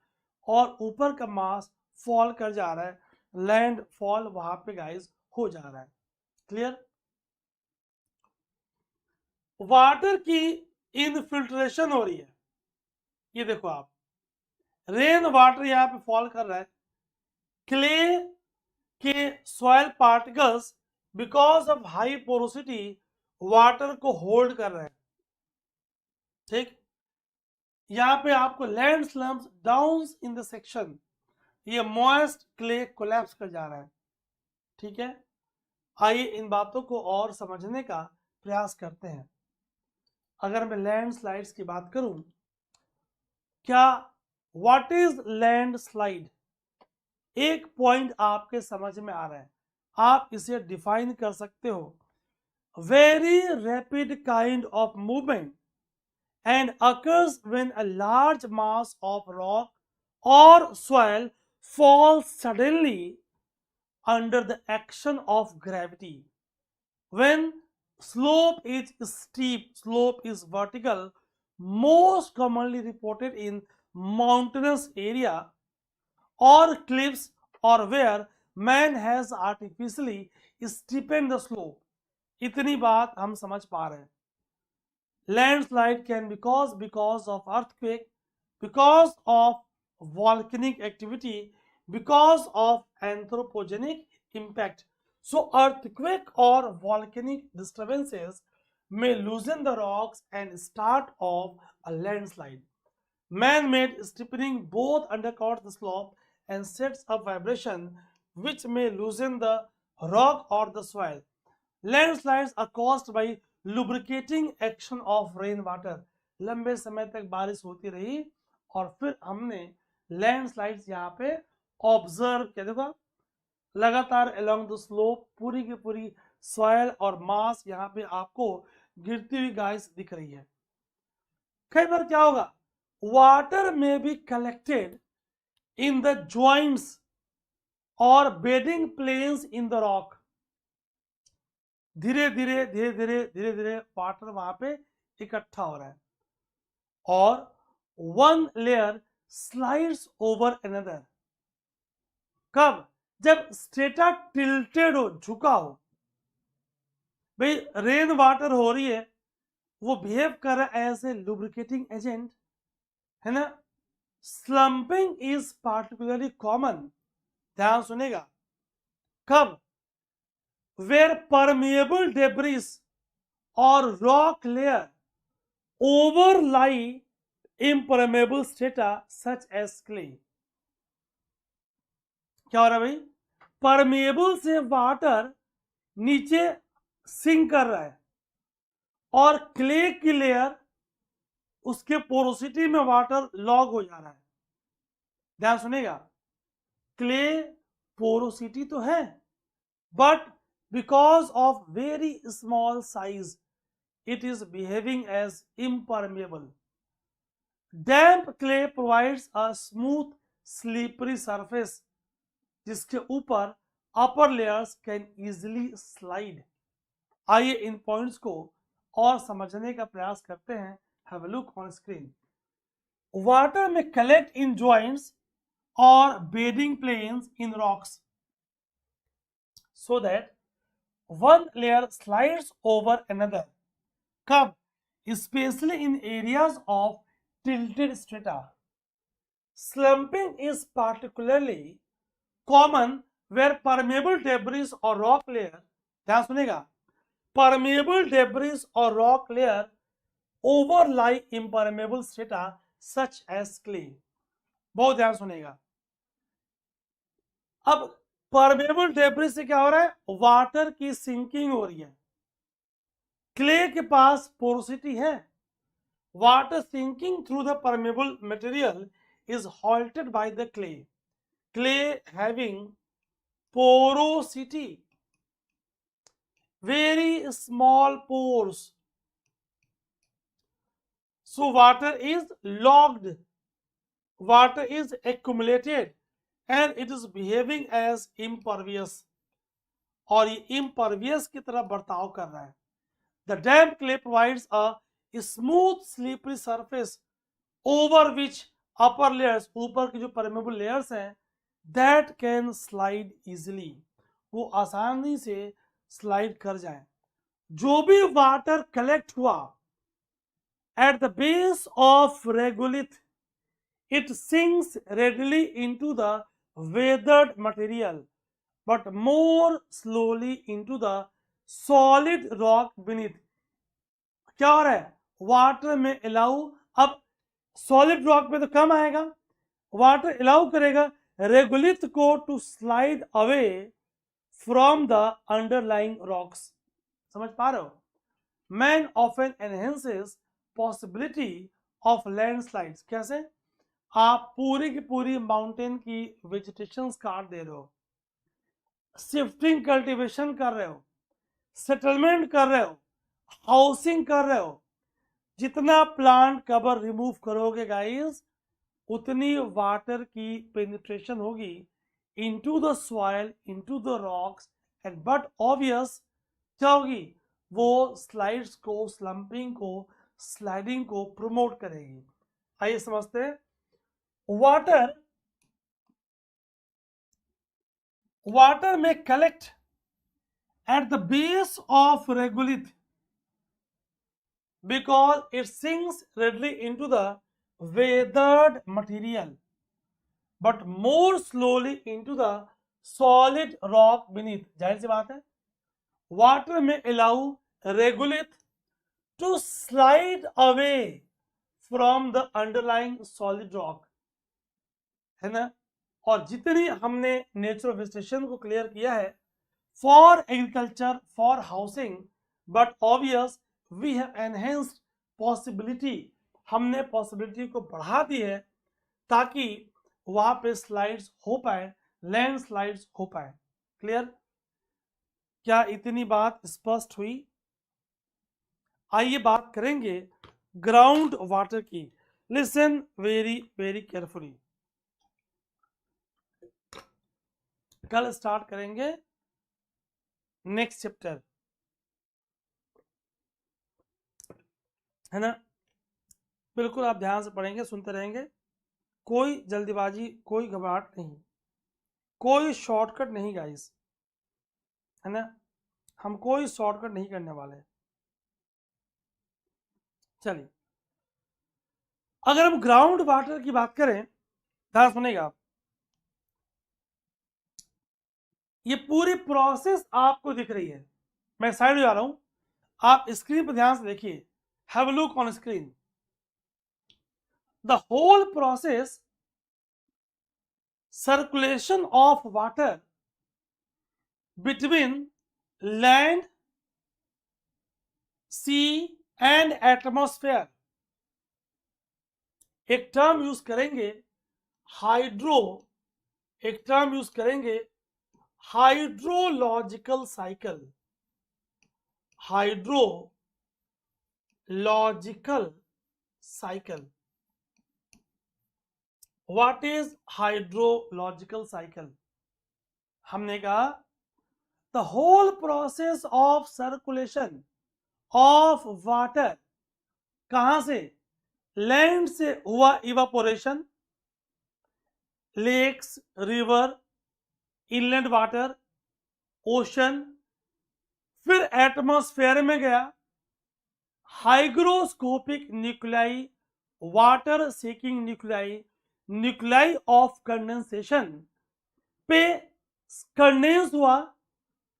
और ऊपर का मास फॉल कर जा रहा है, लैंड फॉल वहां पे गाइस हो जा रहा है. क्लियर. वाटर की इनफिल्ट्रेशन हो रही है, ये देखो आप, रेन वाटर यहाँ पे फॉल कर रहा है, क्ले के soil particles because of high porosity water को होल्ड कर रहे हैं. ठीक, यहाँ पे आपको land slums downs in the section, ये मॉइस्ट क्ले कोलैप्स कर जा रहा है. ठीक है, आइए इन बातों को और समझने का प्रयास करते हैं. अगर मैं लैंडस्लाइड्स की बात करूं, क्या व्हाट इज लैंडस्लाइड, एक पॉइंट आपके समझ में आ रहा है, आप इसे डिफाइन कर सकते हो. Very rapid kind of movement and occurs when a large mass of rock or soil falls suddenly under the action of gravity. When slope is steep, slope is vertical, most commonly reported in mountainous area or cliffs or where man has artificially steepened the slope. इतनी बात हम समझ पा रहे हैं. Landslide can be caused because of earthquake, because of volcanic activity, because of anthropogenic impact. So earthquake or volcanic disturbances may loosen the rocks and start off a landslide. Man-made steepening both undercuts the slope and sets up vibration which may loosen the rock or the soil. Landslides are caused by lubricating action of rain water. लंबे समय तक बारिश होती रही और फिर हमने landslides यहाँ पे ऑब्जर्व किया. देखो लगातार अलोंग द स्लोप पूरी की पूरी सॉइल और मास यहाँ पे आपको गिरती हुई गाइस दिख रही है. कई बार क्या होगा, वाटर में be collected in the joints और bedding planes in the rock. धीरे धीरे वाटर वहां पे इकट्ठा हो रहा है और one layer slides over another. कब, जब स्ट्रेटा टिल्टेड हो, झुका हो. भाई रेन वाटर हो रही है, वो बिहेव कर रहा है एज ए लुब्रिकेटिंग एजेंट, है ना. स्लम्पिंग इज पार्टिकुलरली कॉमन, ध्यान सुनेगा, कब? वेयर परमिएबल डेब्रिस और rock layer overlie impermeable strata such as clay. क्या हो रहा है भाई? परमिएबल से वाटर नीचे सिंक कर रहा है और क्ले की लेयर उसके पोरोसिटी में वाटर लॉग हो जा रहा है। ध्यान सुनेगा, क्ले पोरोसिटी तो है, but because of very small size it is behaving as impermeable. Damp clay provides a smooth slippery surface जिसके ऊपर upper layers can easily slide. आइए इन पॉइंट्स को और समझने का प्रयास करते हैं. Have a look on screen. Water may collect in joints or bedding planes in rocks so that one layer slides over another. कब? Especially in areas of tilted strata. Slumping is particularly common where permeable debris or rock layer, ध्यान सुनेगा, permeable debris or rock layer overlie impermeable strata such as clay. बहुत ध्यान सुनेगा. अब permeable debris से क्या हो रहा है? वाटर की सिंकिंग हो रही है. क्ले के पास पोरोसिटी है. Water sinking through the permeable material is halted by the clay. Clay having porosity, very small pores. So water is logged, water is accumulated and it is behaving as impervious. और ये impervious की तरह बर्ताव कर रहा है. The damp clay provides a smooth slippery surface over which upper layers, ऊपर की जो permeable layers हैं, that can slide easily, वो आसानी से slide कर जाए. जो भी वाटर कलेक्ट हुआ at the base of regolith, it sinks readily into the weathered material but more slowly into the solid rock beneath. क्या हो रहा है? वाटर में अलाउ, अब सॉलिड रॉक पे तो कम आएगा, वाटर अलाउ करेगा रेगुलिथ को to slide away from the underlying rocks. समझ पा रहे हो? Man often enhances possibility of landslides. कैसे? आप पूरी की पूरी माउंटेन की वेजिटेशन काट दे रहे हो, शिफ्टिंग कल्टीवेशन कर रहे हो, सेटलमेंट कर रहे हो, हाउसिंग कर रहे हो. जितना प्लांट कवर रिमूव करोगे गाइस, उतनी वाटर की पेनिट्रेशन होगी into the soil, into the rocks, and but obvious क्या होगी? वो स्लाइड्स को, स्लम्पिंग को, स्लाइडिंग को प्रमोट करेगी. आइए समझते हैं. वाटर में collect at the base of regolith because it sinks readily into the weathered material but more slowly into the solid rock beneath. जाहिर सी बात है, वाटर में allow regolith to slide away from the underlying solid rock, है ना. और जितनी हमने natural vegetation को क्लियर किया है for agriculture, for housing, but obvious we have enhanced possibility, हमने पॉसिबिलिटी को बढ़ा दी है ताकि वहां पे स्लाइड्स हो पाए, लैंड स्लाइड्स हो पाए. क्लियर? क्या इतनी बात स्पष्ट हुई? आइए बात करेंगे ग्राउंड वाटर की. Listen very very carefully. कल स्टार्ट करेंगे नेक्स्ट चैप्टर, है ना. बिल्कुल आप ध्यान से पढ़ेंगे, सुनते रहेंगे. कोई जल्दीबाजी, कोई घबराहट नहीं, कोई शॉर्टकट नहीं गाइस, है ना. हम कोई शॉर्टकट नहीं करने वाले. चलिए, अगर हम ग्राउंड वाटर की बात करें ध्यान सुनेगा, ये पूरी प्रोसेस आपको दिख रही है। मैं साइड हो जा रहा हूं, आप स्क्रीन पर ध्यान से देखिए, have a look on screen. The whole process circulation of water between land, sea and atmosphere, एक टर्म यूज करेंगे हाइड्रो, एक टर्म यूज करेंगे hydrological cycle, hydrological cycle. What is hydrological cycle? हमने कहा the whole process of circulation of water, कहां से? Land से हुआ evaporation, lakes, river, inland water, ocean, फिर एटमॉस्फेयर में गया, hygroscopic nuclei, water seeking nuclei, nuclei of condensation पे कंडेंस हुआ,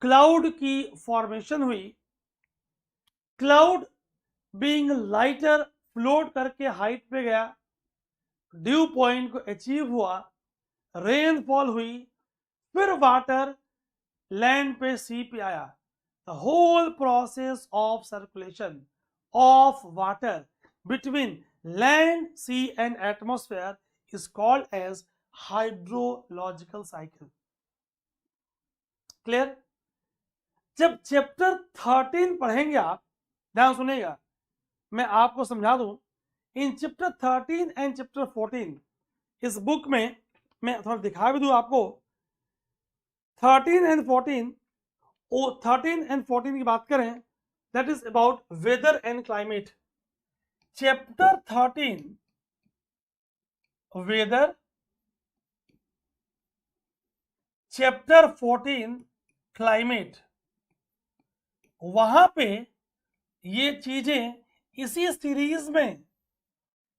क्लाउड की फॉर्मेशन हुई, क्लाउड बीइंग लाइटर फ्लोट करके हाइट पे गया, ड्यू पॉइंट को अचीव हुआ, रेनफॉल हुई, फिर वाटर लैंड पे, सी पे आया। The whole process of circulation of water between land, sea and atmosphere is called as hydrological cycle. Clear? जब चैप्टर 13 पढ़ेंगे आप, ध्यान सुनेगा, मैं आपको समझा दूं, इन चैप्टर 13 एंड चैप्टर 14 इस बुक में मैं थोड़ा दिखा भी दूं आपको। 13 एंड 14, 13 एंड 14 की बात करें, that is about weather and climate. Chapter 13 weather, chapter 14 climate, वहां पे ये चीजें इसी सीरीज में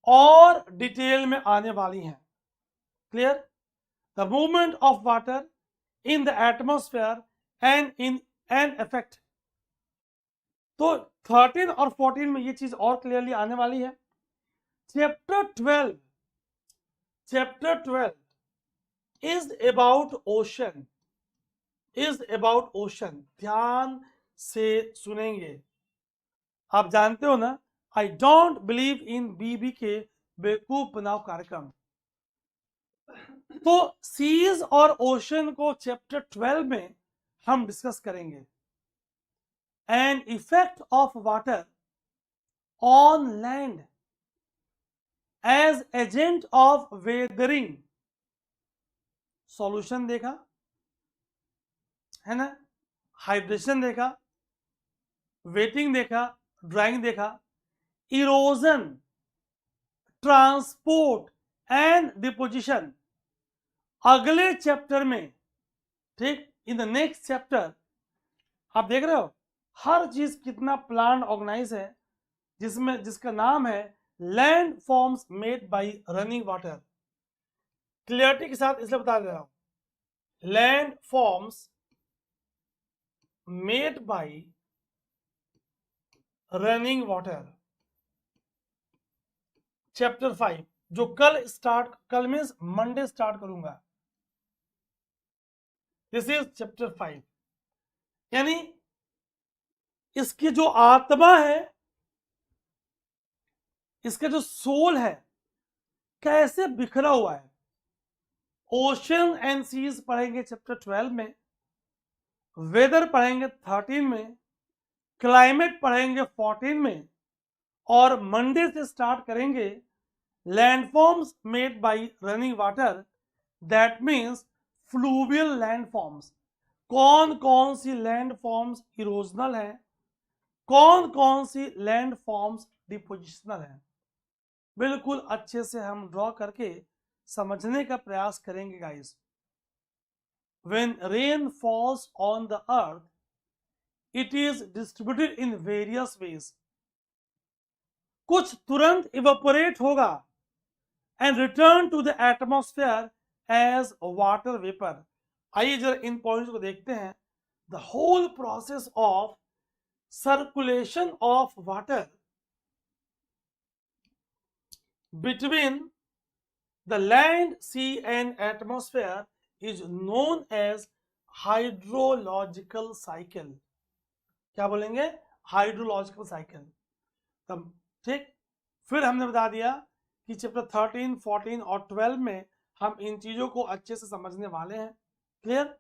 और डिटेल में आने वाली हैं। Clear? The movement of water in the atmosphere and in an effect. तो 13 और 14 में ये चीज और क्लियरली आने वाली है। Chapter 12 is about ocean, is about ocean. ध्यान से सुनेंगे। आप जानते हो ना, आई डोंट बिलीव इन बीबी के बेवकूफ बनाओ कार्यक्रम। तो सीज और ओशन को चैप्टर 12 में हम डिस्कस करेंगे। And effect of water on land as agent of weathering. Solution देखा है ना, हाइड्रेशन देखा, वेटिंग देखा, ड्राइंग देखा, इरोजन, ट्रांसपोर्ट एंड डिपोजिशन अगले चैप्टर में। ठीक, इन द नेक्स्ट चैप्टर आप देख रहे हो हर चीज कितना प्लान ऑर्गेनाइज है, जिसमें जिसका नाम है land forms made by running water. Clarity के साथ इसलिए बता दे रहा हूं, land forms made by running water, chapter 5, जो कल मीन्स मंडे स्टार्ट करूंगा। This is chapter 5। यानी इसकी जो आत्मा है, इसका जो सोल है, कैसे बिखरा हुआ है। ओशन एंड सीज पढ़ेंगे चैप्टर 12 में, वेदर पढ़ेंगे 13 में, क्लाइमेट पढ़ेंगे 14 में, और मंडे से स्टार्ट करेंगे landforms made by running water, that means fluvial landforms. कौन कौन सी लैंडफॉर्म्स इरोजनल है, कौन कौन सी लैंडफॉर्म्स डिपोजिशनल है, बिल्कुल अच्छे से हम ड्रॉ करके समझने का प्रयास करेंगे guys. When rain falls on the earth, it is distributed in various ways. कुछ तुरंत इवेपोरेट होगा, and return to the atmosphere as water vapor. आइए जरा इन पॉइंट्स को देखते हैं. The whole process of circulation of water between the land, sea and atmosphere is known as hydrological cycle. क्या बोलेंगे? Hydrological cycle. तब ठीक. फिर हमने बता दिया कि चैप्टर 13, 14 और 12 में हम इन चीजों को अच्छे से समझने वाले हैं. Clear?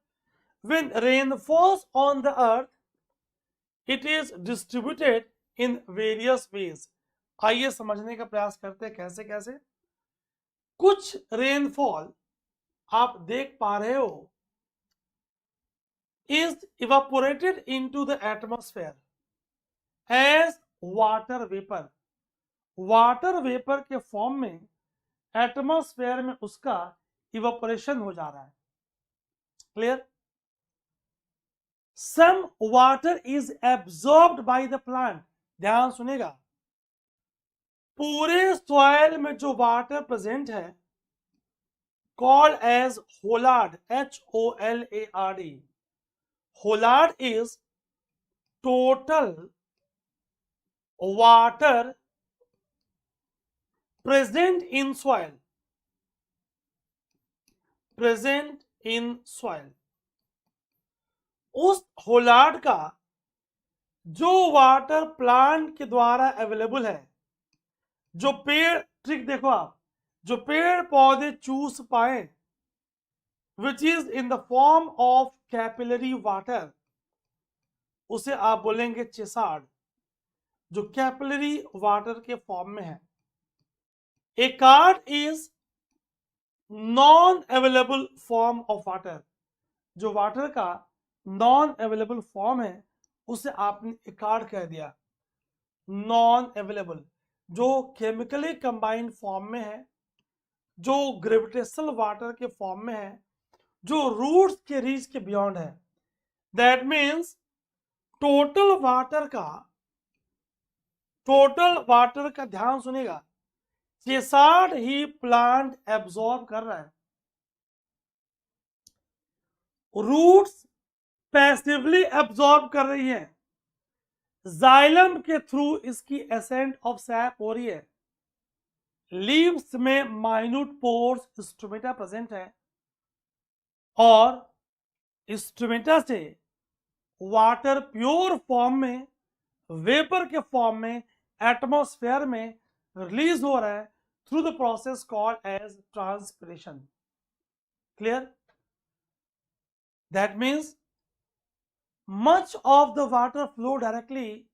When rain falls on the earth, it is distributed in various ways. आइए समझने का प्रयास करते हैं कैसे कैसे. कुछ रेनफॉल आप देख पा रहे हो is evaporated into the atmosphere as water vapor. Water vapour के फॉर्म में एटमॉस्फेयर में उसका इवापोरेशन हो जा रहा है. Clear? Some water is absorbed by the plant. ध्यान सुनेगा. पूरे सॉइल में जो वाटर प्रेजेंट है called as holard, HOLARD. Holard is total water present in soil. Present in soil. उस होलार्ड का जो वाटर प्लांट के द्वारा अवेलेबल है, जो पेड़, ट्रिक देखो आप, जो पेड़ पौधे चूस पाए, which is in the form of capillary water, उसे आप बोलेंगे चेसार्ड, जो कैपिलरी वाटर के फॉर्म में है. A card is non-available form of water. जो वाटर का नॉन अवेलेबल फॉर्म है उसे आपने एक कार्ड कह दिया. नॉन अवेलेबल जो केमिकली कंबाइंड फॉर्म में है, जो ग्रेविटेशनल वाटर के फॉर्म में है, जो रूट्स के रीच के बियॉन्ड है. दैट मीन्स टोटल वाटर का ध्यान सुनेगा. चेसार्ड ही प्लांट एब्जॉर्ब कर रहा है. रूट्स पैसिवली एब्जॉर्ब कर रही है. जाइलम के थ्रू इसकी एसेंट ऑफ सैप हो रही है. लीव्स में माइन्यूट पोर्स, स्टोमेटा प्रेजेंट है और स्टोमेटा से वाटर प्योर फॉर्म में, वेपर के फॉर्म में एटमॉस्फेयर में रिलीज हो रहा है through the process called as transpiration. Clear? That means much of the water flow directly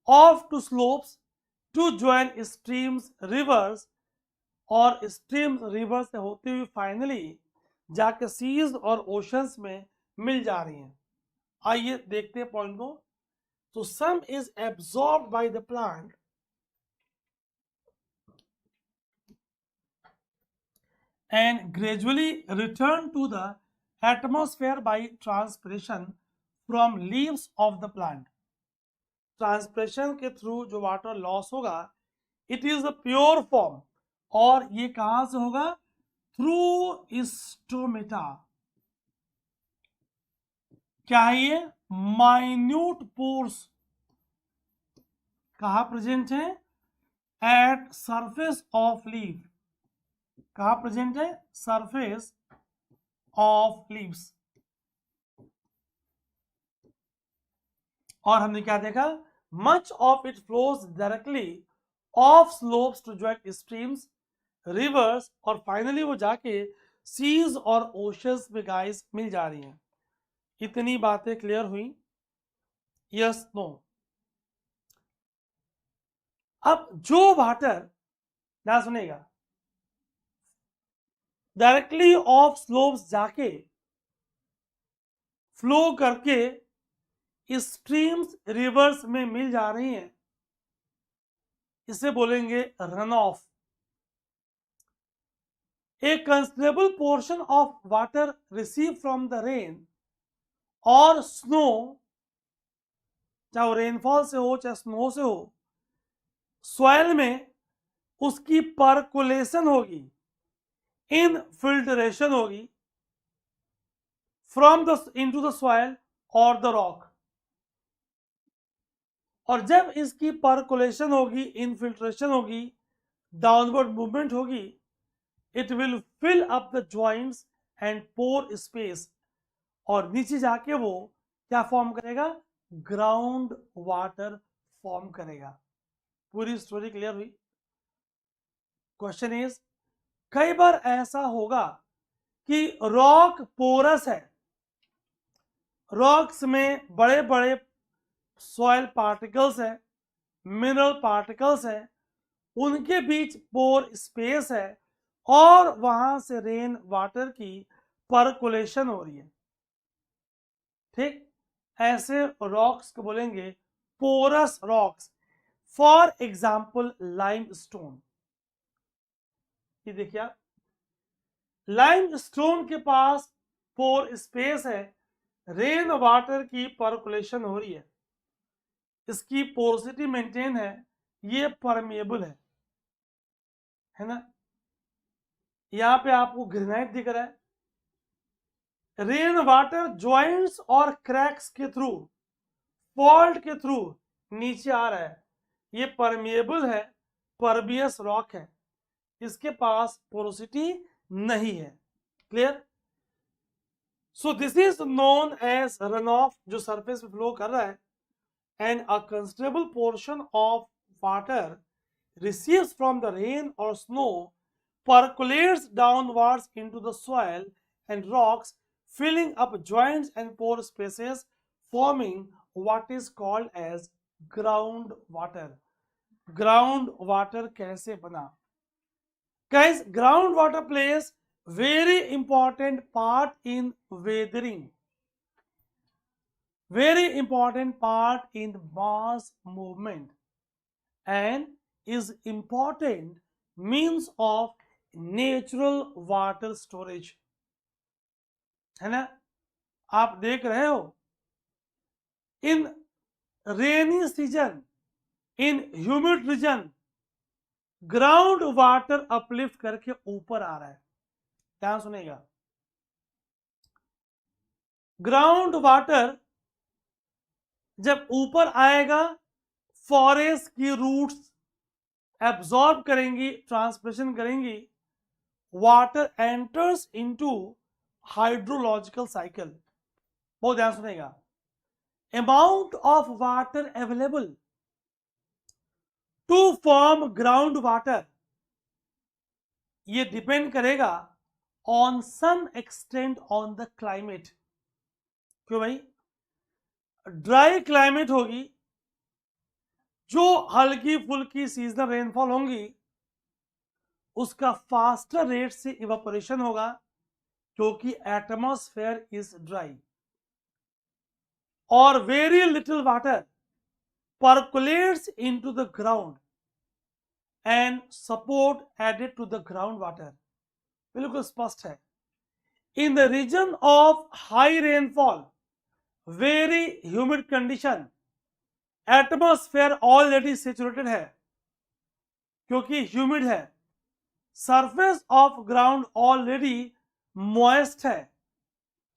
off to slopes to join streams, rivers, और streams, rivers से होती हुई फाइनली जाके सीज और ओशंस में मिल जा रही हैं. आइए देखते हैं पॉइंट को. तो some is absorbed by the plant and gradually return to the atmosphere by transpiration from leaves of the plant. Transpiration के थ्रू जो वाटर लॉस होगा, it is the pure form, और ये कहां से होगा? Through stomata. क्या है ये? Minute pores. कहां प्रेजेंट है? At surface of leaf. कहां प्रेजेंट है? Surface of leaves. और हमने क्या देखा? Much of it flows directly off slopes to join streams, rivers, और फाइनली वो जाके सीज और ओशंस में गाइस मिल जा रही हैं. इतनी बातें क्लियर हुई? Yes, no? अब जो वाटर, ना सुनेगा, डायरेक्टली ऑफ स्लोप्स जाके फ्लो करके स्ट्रीम्स, रिवर्स में मिल जा रही हैं, इसे बोलेंगे run off. A considerable portion of water receive from the rain और स्नो, चाहे वो रेनफॉल से हो चाहे स्नो से हो, सॉइल में उसकी परकुलेशन होगी, इनफिल्ट्रेशन होगी from the into the soil और द रॉक। और जब इसकी परकुलेशन होगी, इनफिल्ट्रेशन होगी, डाउनवर्ड मूवमेंट होगी, it will fill up the joints and pore space, और नीचे जाके वो क्या फॉर्म करेगा, ग्राउंड वाटर फॉर्म करेगा। पूरी स्टोरी क्लियर हुई? क्वेश्चन इज, कई बार ऐसा होगा कि रॉक पोरस है, रॉक्स में बड़े बड़े सॉइल पार्टिकल्स है, मिनरल पार्टिकल्स है, उनके बीच पोर स्पेस है और वहां से रेन वाटर की परकुलेशन हो रही है। ठीक, ऐसे रॉक्स को बोलेंगे porous rocks. For example limestone. ये देखिए, लाइमस्टोन के पास पोर स्पेस है, रेन वाटर की परकुलेशन हो रही है, इसकी पोरोसिटी मेंटेन है, ये परमेबल है ना। यहां पे आपको ग्रेनाइट दिख रहा है, रेन वाटर ज्वाइंट्स और क्रैक्स के थ्रू, फॉल्ट के थ्रू नीचे आ रहा है, ये परमेबल है, परबियस रॉक है, इसके पास पोरोसिटी नहीं है। Clear? So this is known as run off, जो सरफेस पे फ्लो कर रहा है, and a considerable portion of water receives from the rain or snow percolates downwards into the soil and rocks, filling up joints and pore spaces, forming what is called as groundwater. Groundwater कैसे बना? Guys, groundwater plays very important part in weathering, very important part in mass movement, and is important means of natural water storage, है ना। आप देख रहे हो, in rainy season, in humid region, ground water uplift करके ऊपर आ रहा है। ध्यान सुनेगा, ग्राउंड वाटर जब ऊपर आएगा, फॉरेस्ट की रूट्स एब्जॉर्ब करेंगी, ट्रांसप्रेशन करेंगी, water enters into hydrological cycle. बहुत ध्यान सुनेगा, amount of water available to form ground water, ये डिपेंड करेगा on some extent on the climate. क्यों भाई? ड्राई क्लाइमेट होगी, जो हल्की फुल्की सीजनल रेनफॉल होंगी, उसका फास्टर रेट से इवापोरेशन होगा, क्योंकि एटमॉस्फेयर इज ड्राई, और very little water percolates into the ground and support added to the groundwater। बिल्कुल स्पष्ट है। In the region of high rainfall, very humid condition, atmosphere already saturated है, क्योंकि humid है, surface of ground already moist है,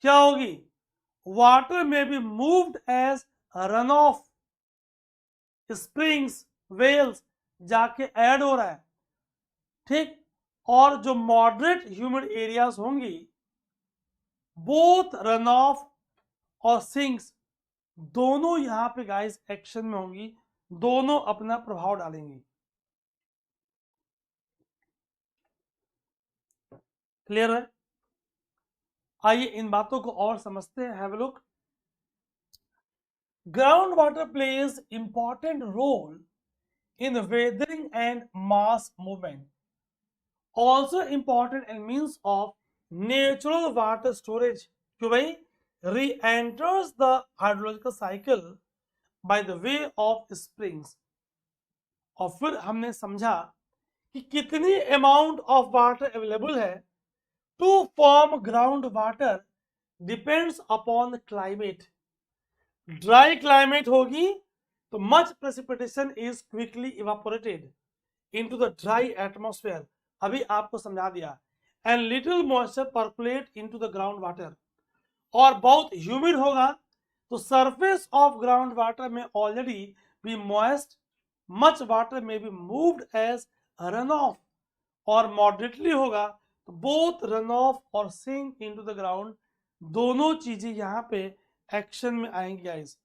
क्या होगी, water में be moved as run off, springs, wells जाके ऐड हो रहा है। ठीक, और जो मॉडरेट ह्यूमिड एरियाज होंगी, बोथ रन ऑफ और सिंक्स दोनों यहां पे गाइस एक्शन में होंगी, दोनों अपना प्रभाव डालेंगी। क्लियर है? आइए इन बातों को और समझते हैं। Have a look. Ground water plays important role in weathering and mass movement, also important and means of natural water storage। क्यों भाई? re-enters the hydrological cycle by the way of springs। और फिर हमने समझा कि कितनी अमाउंट ऑफ वाटर अवेलेबल है to form ground water depends upon climate. Dry climate होगी तो much precipitation is quickly evaporated, into the dry atmosphere, अभी आपको समझा दिया, and little moisture percolate into the ground water, और बहुत ह्यूमिड होगा तो surface of ground water may already be moist, much water may be moved as runoff, और moderately होगा तो both runoff और sink into the ground, दोनों चीजें यहाँ पे एक्शन में आएंगी guys.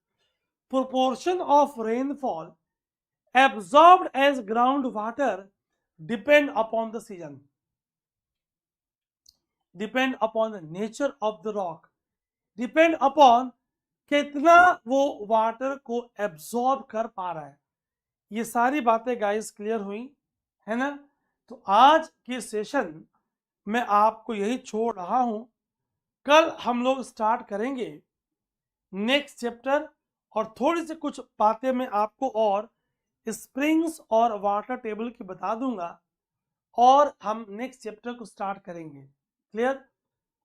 Proportion of rainfall absorbed as groundwater depend upon the season, depend upon the nature of the rock, depend upon कितना वो वाटर को एब्जॉर्ब कर पा रहा है. ये सारी बातें गाइस क्लियर हुई है ना. तो आज के सेशन में आपको यही छोड़ रहा हूं. कल हम लोग स्टार्ट करेंगे नेक्स्ट चैप्टर, और थोड़ी सी कुछ बातें मैं आपको और स्प्रिंग्स और वाटर टेबल की बता दूंगा, और हम नेक्स्ट चैप्टर को स्टार्ट करेंगे. क्लियर.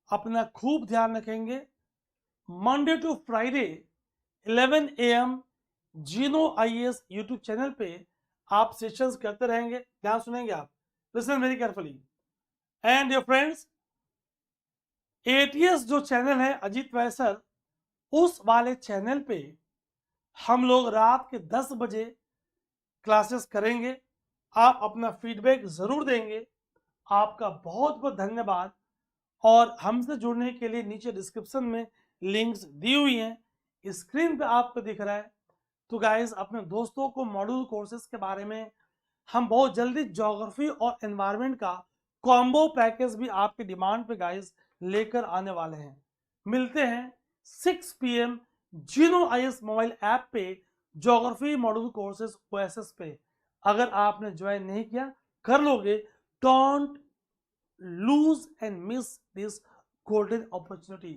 अपना खूब ध्यान रखेंगे. मंडे टू फ्राइडे 11 AM जीनो IAS यूट्यूब चैनल पे आप सेशंस करते रहेंगे. ध्यान सुनेंगे आप. Listen very carefully. And your friends, ATS जो चैनल है अजीत वैसर, उस वाले चैनल पे हम लोग रात के 10 बजे क्लासेस करेंगे. आप अपना फीडबैक जरूर देंगे. आपका बहुत बहुत धन्यवाद. और हमसे जुड़ने के लिए नीचे डिस्क्रिप्शन में लिंक्स दी हुई हैं, स्क्रीन पे आपको दिख रहा है. तो गाइस, अपने दोस्तों को मॉड्यूल कोर्सेज के बारे में हम बहुत जल्दी ज्योग्राफी और एनवायरनमेंट का कॉम्बो पैकेज भी आपके डिमांड पे गाइस लेकर आने वाले हैं. मिलते हैं 6 PM जीनो IAS मोबाइल ऐप पे ज्योग्राफी मॉड्यूल कोर्सेज OSS पे. अगर आपने ज्वाइन नहीं किया, कर लोगे. Don't lose and miss this golden opportunity.